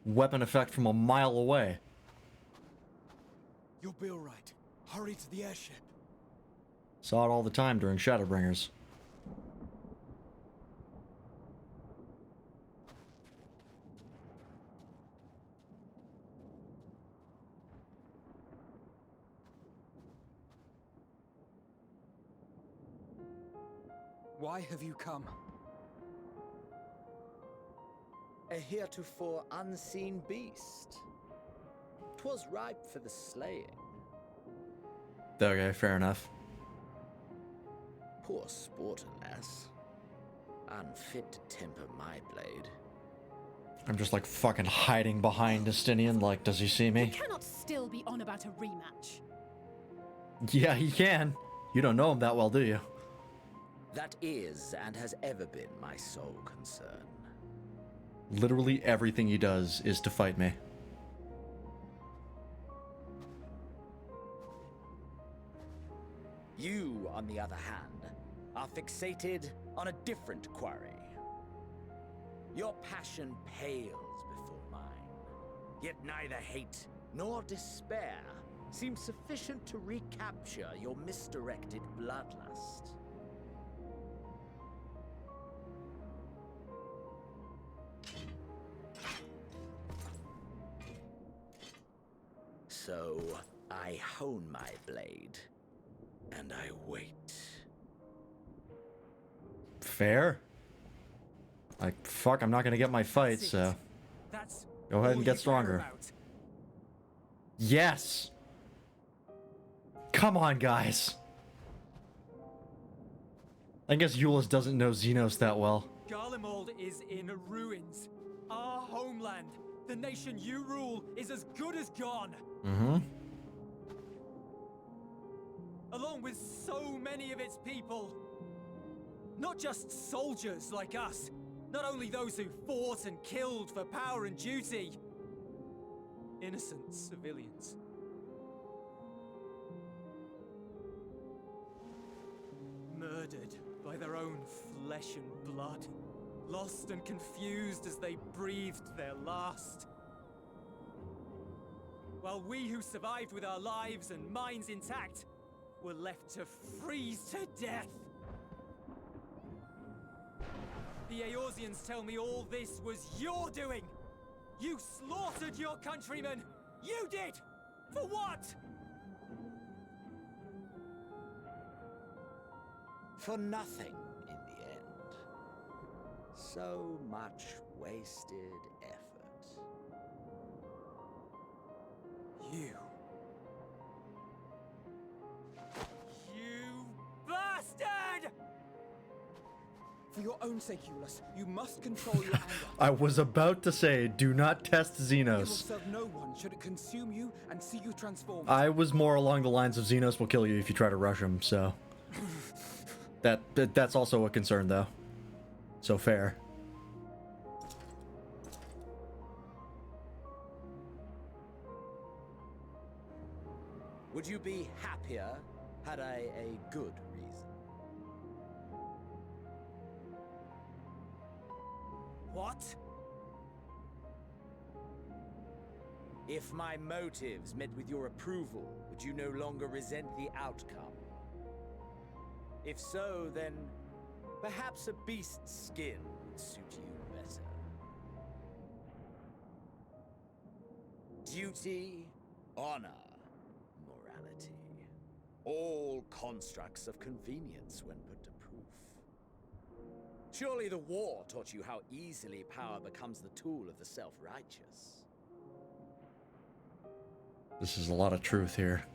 weapon effect from a mile away. You'll be alright. Hurry to the airship. Saw it all the time during Shadowbringers. Why have you come? A heretofore unseen beast. 'Twas ripe for the slaying. Okay, fair enough. Poor sport, alas. Unfit to temper my blade. I'm just like fucking hiding behind Justinian, like, does he see You me? cannot still be on about a rematch. Yeah, he can. You don't know him that well, do you? That is and has ever been my sole concern. Literally everything he does is to fight me. You, on the other hand, are fixated on a different quarry. Your passion pales before mine, yet neither hate nor despair seems sufficient to recapture your misdirected bloodlust. So, I hone my blade, and I wait. Fair. Like, fuck, I'm not gonna get my fight, so... That's go ahead and all get you care stronger. about. Yes! Come on, guys! I guess Euless doesn't know Xenos that well. Garlemald is in ruins. Our homeland, the nation you rule, is as good as gone. Mm-hmm. along with so many of its people. Not just soldiers like us, not only those who fought and killed for power and duty. Innocent civilians. Murdered by their own flesh and blood. Lost and confused as they breathed their last. While we who survived with our lives and minds intact were left to freeze to death. The Eorzeans tell me all this was your doing! You slaughtered your countrymen! You did! For what? For nothing, in the end. So much wasted effort. You bastard! For your own sake, Eulus, you must control your anger. I was about to say, do not test It will Xenos. serve no one should it consume you and see you transformed. I was more along the lines of Xenos will kill you if you try to rush him, so... That's also a concern, though. So fair. Would you be happier had I a good reason? What? If my motives met with your approval, would you no longer resent the outcome? If so, then perhaps a beast's skin would suit you better. Duty, honor, morality. All constructs of convenience when put to proof. Surely the war taught you how easily power becomes the tool of the self-righteous. This is a lot of truth here.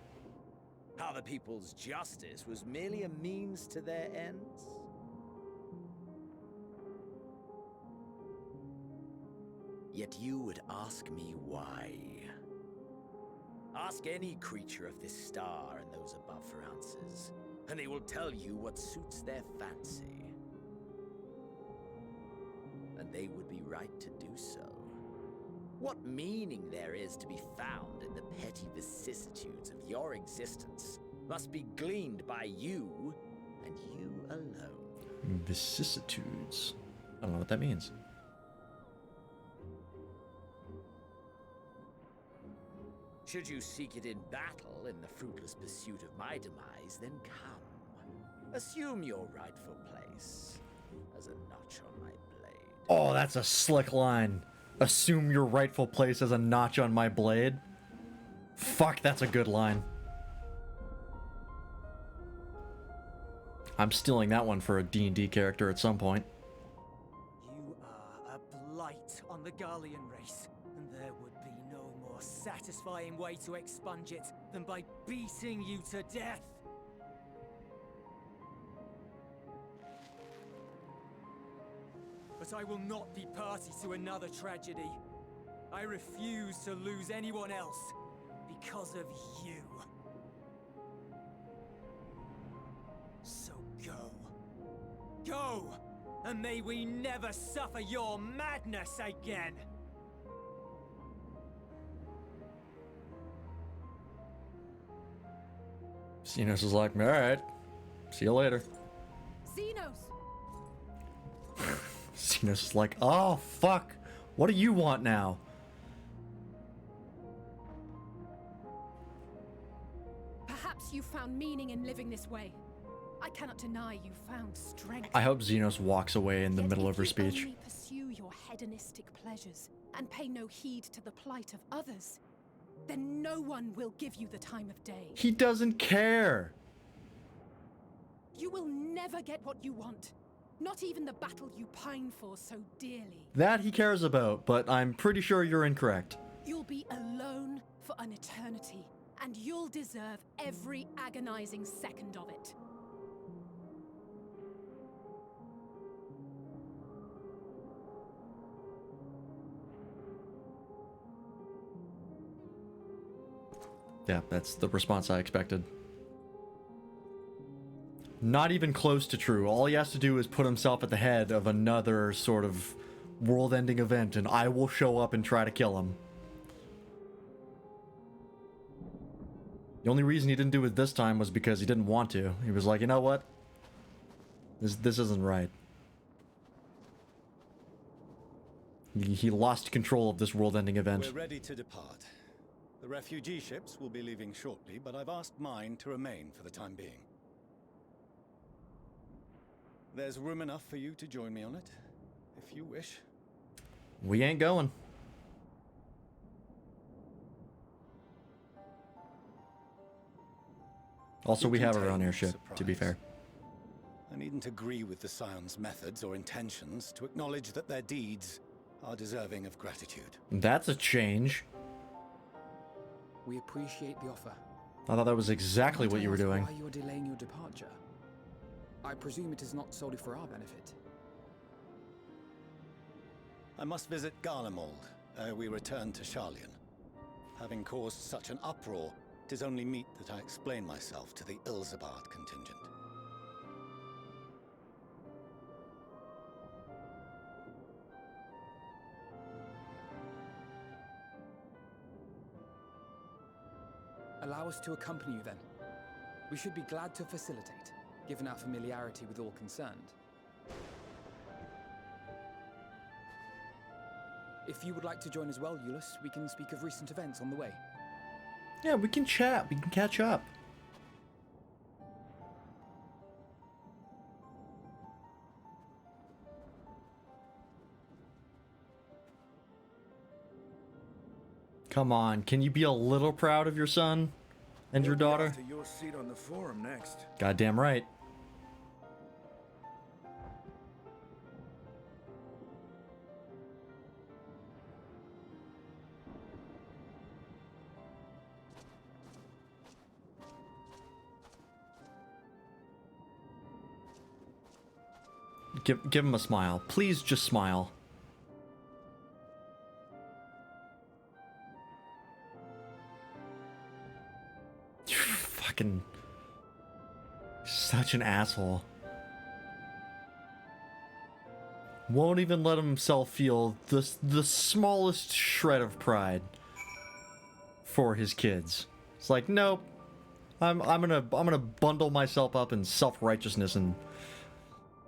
How the people's justice was merely a means to their ends? Yet you would ask me why. Ask any creature of this star and those above for answers, and they will tell you what suits their fancy. And they would be right to do so. What meaning there is to be found in the petty vicissitudes of your existence must be gleaned by you, and you alone. Vicissitudes. I don't know what that means. Should you seek it in battle in the fruitless pursuit of my demise, then come. Assume your rightful place as a notch on my blade. Oh, that's a slick line. Assume your rightful place as a notch on my blade. Fuck, that's a good line. I'm stealing that one for a D&D character at some point. You are a blight on the Garlean race, and there would be no more satisfying way to expunge it than by beating you to death. But I will not be party to another tragedy. I refuse to lose anyone else because of you. So go. Go! And may we never suffer your madness again! Xenos is like, alright. See you later. Xenos! Xenos is like, oh, fuck. What do you want now? Perhaps you found meaning in living this way. I cannot deny you found strength. I hope Xenos walks away in the Yet middle of her if you speech. only pursue your hedonistic pleasures and pay no heed to the plight of others, then no one will give you the time of day. He doesn't care. You will never get what you want. Not even the battle you pine for so dearly. That he cares about, but I'm pretty sure you're incorrect. You'll be alone for an eternity, and you'll deserve every agonizing second of it. Yeah, that's the response I expected. Not even close to true. All he has to do is put himself at the head of another sort of world-ending event, and I will show up and try to kill him. The only reason he didn't do it this time was because he didn't want to. He was like, you know what? This isn't right. He lost control of this world-ending event. We're ready to depart. The refugee ships will be leaving shortly, but I've asked mine to remain for the time being. There's room enough for you to join me on it, if you wish. We ain't going. Also, we have our own airship, to be fair. I needn't agree with the Scion's methods or intentions to acknowledge that their deeds are deserving of gratitude. That's a change. We appreciate the offer. I thought that was exactly what you were doing. Why you are delaying your departure? I presume it is not solely for our benefit. I must visit Garlemald ere we return to Sharlayan. Having caused such an uproar, it is only meet that I explain myself to the Ilzabard contingent. Allow us to accompany you then. We should be glad to facilitate, given our familiarity with all concerned. If you would like to join as well, Eulus, we can speak of recent events on the way. Yeah, we can chat. We can catch up. Come on, can you be a little proud of your son and your daughter? To your seat on the forum next. Goddamn right. Give him a smile. Please just smile. Fucking such an asshole. Won't even let himself feel the smallest shred of pride for his kids. It's like, nope. I'm gonna bundle myself up in self-righteousness and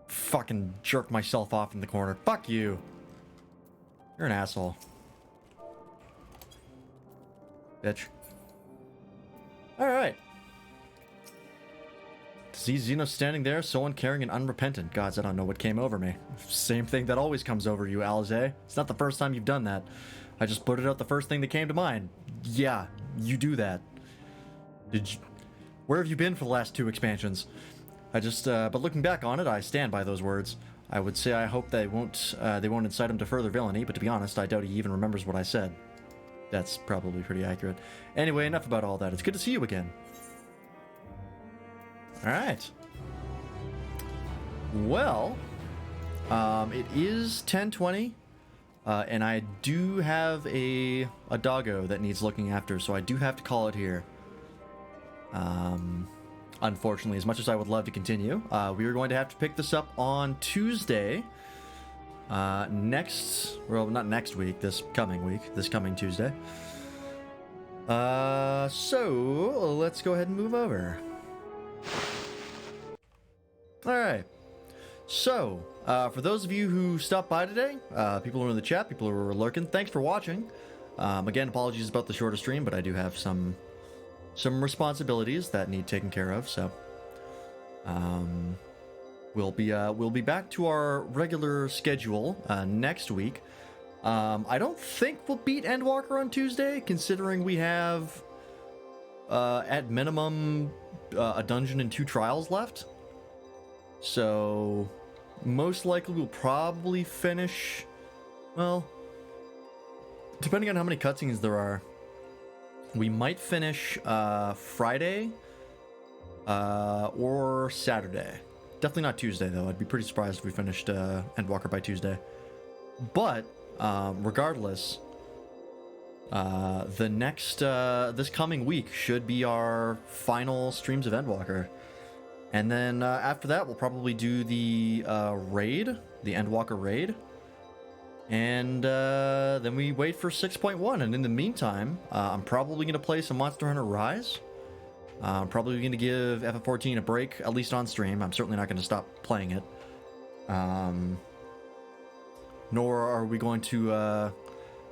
fucking jerk myself off in the corner. Fuck you. You're an asshole. Bitch. Alright. See Xeno standing there, so uncaring and unrepentant. Gods, I don't know what came over me. Same thing that always comes over you, Alize. It's not the first time you've done that. I just blurted out the first thing that came to mind. Yeah, you do that. Where have you been for the last 2 expansions? But looking back on it, I stand by those words. I would say I hope they won't incite him to further villainy, but to be honest, I doubt he even remembers what I said. That's probably pretty accurate. Anyway, enough about all that. It's good to see you again. Alright. Well, it is 10:20, and I do have a doggo that needs looking after, so I do have to call it here. Unfortunately, as much as I would love to continue, we are going to have to pick this up on Tuesday. Well, not next week, this coming Tuesday. So, let's go ahead and move over. Alright. So, for those of you who stopped by today, people who are in the chat, people who are lurking, thanks for watching. Again, apologies about the shorter stream, but I do have some responsibilities that need taken care of, so we'll be back to our regular schedule next week. I don't think we'll beat Endwalker on Tuesday, considering we have at minimum a dungeon and 2 trials left. So most likely we'll probably finish, well, depending on how many cutscenes there are, we might finish Friday or Saturday. Definitely not Tuesday, though. I'd be pretty surprised if we finished Endwalker by Tuesday. But regardless, the next this coming week should be our final streams of Endwalker. And then after that, we'll probably do the raid, the Endwalker raid. And then we wait for 6.1. And in the meantime, I'm probably going to play some Monster Hunter Rise. I'm probably going to give FF14 a break, at least on stream. I'm certainly not going to stop playing it. Nor are we going to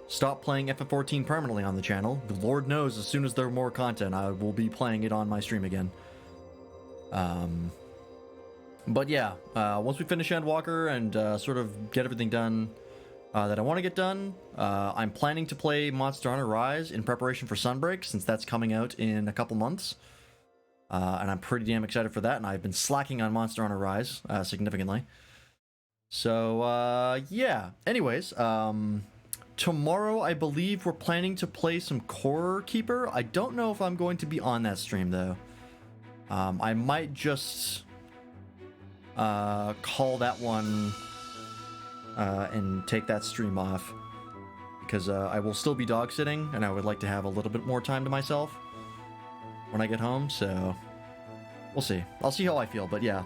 stop playing FF14 permanently on the channel. The Lord knows, as soon as there's more content, I will be playing it on my stream again. But yeah, once we finish Endwalker and sort of get everything done that I want to get done, I'm planning to play Monster Hunter Rise in preparation for Sunbreak, since that's coming out in a couple months. And I'm pretty damn excited for that, and I've been slacking on Monster Hunter Rise significantly. So, yeah. Anyways, tomorrow I believe we're planning to play some Core Keeper. I don't know if I'm going to be on that stream, though. I might just call that one and take that stream off, because I will still be dog sitting, and I would like to have a little bit more time to myself when I get home, so we'll see. I'll see how I feel, but yeah.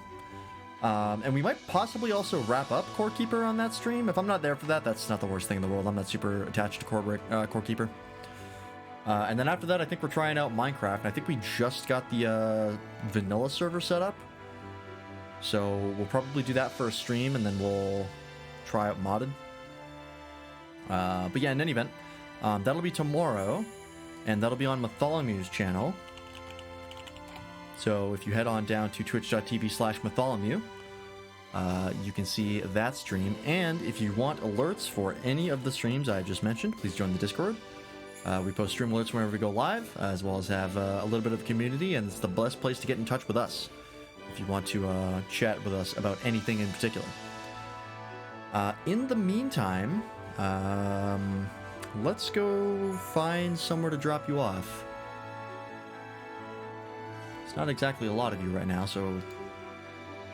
And we might possibly also wrap up Core Keeper on that stream. If I'm not there for that, that's not the worst thing in the world. I'm not super attached to Core Keeper. And then after that, I think we're trying out Minecraft. I think we just got the vanilla server set up. So we'll probably do that for a stream, and then we'll try out modded. But yeah, in any event, that'll be tomorrow, and that'll be on Mytholomue's channel. So if you head on down to twitch.tv/Mytholomue, you can see that stream. And if you want alerts for any of the streams I just mentioned, please join the Discord. We post stream alerts whenever we go live, as well as have a little bit of community, and it's the best place to get in touch with us if you want to chat with us about anything in particular. In the meantime, let's go find somewhere to drop you off. It's not exactly a lot of you right now, so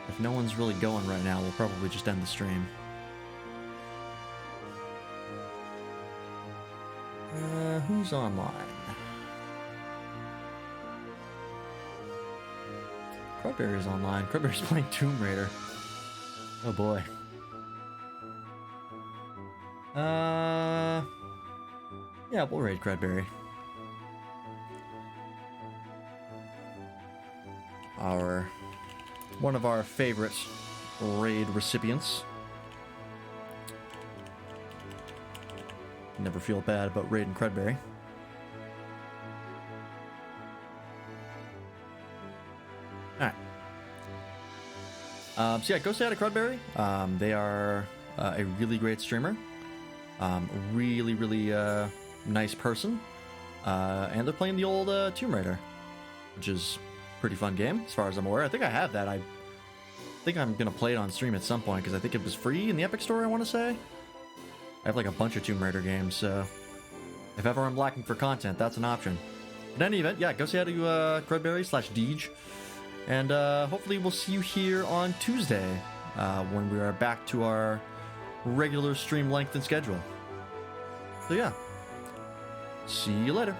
if no one's really going right now, we'll probably just end the stream. Who's online? Crowberry's online. Crowberry's playing Tomb Raider. Oh boy. Yeah, we'll raid Crowberry. One of our favorite raid recipients. Never feel bad about raiding Crudberry. Alright. So yeah, go say hi to Crudberry. They are a really great streamer. Really nice person. And they're playing the old Tomb Raider, which is a pretty fun game, as far as I'm aware. I think I have that. I think I'm going to play it on stream at some point, because I think it was free in the Epic Store, I want to say. I have like a bunch of Tomb Raider games, so if ever I'm lacking for content, that's an option. But in any event, yeah, go say hi to Crudberry/Deej, and hopefully we'll see you here on Tuesday when we are back to our regular stream length and schedule. So yeah, see you later.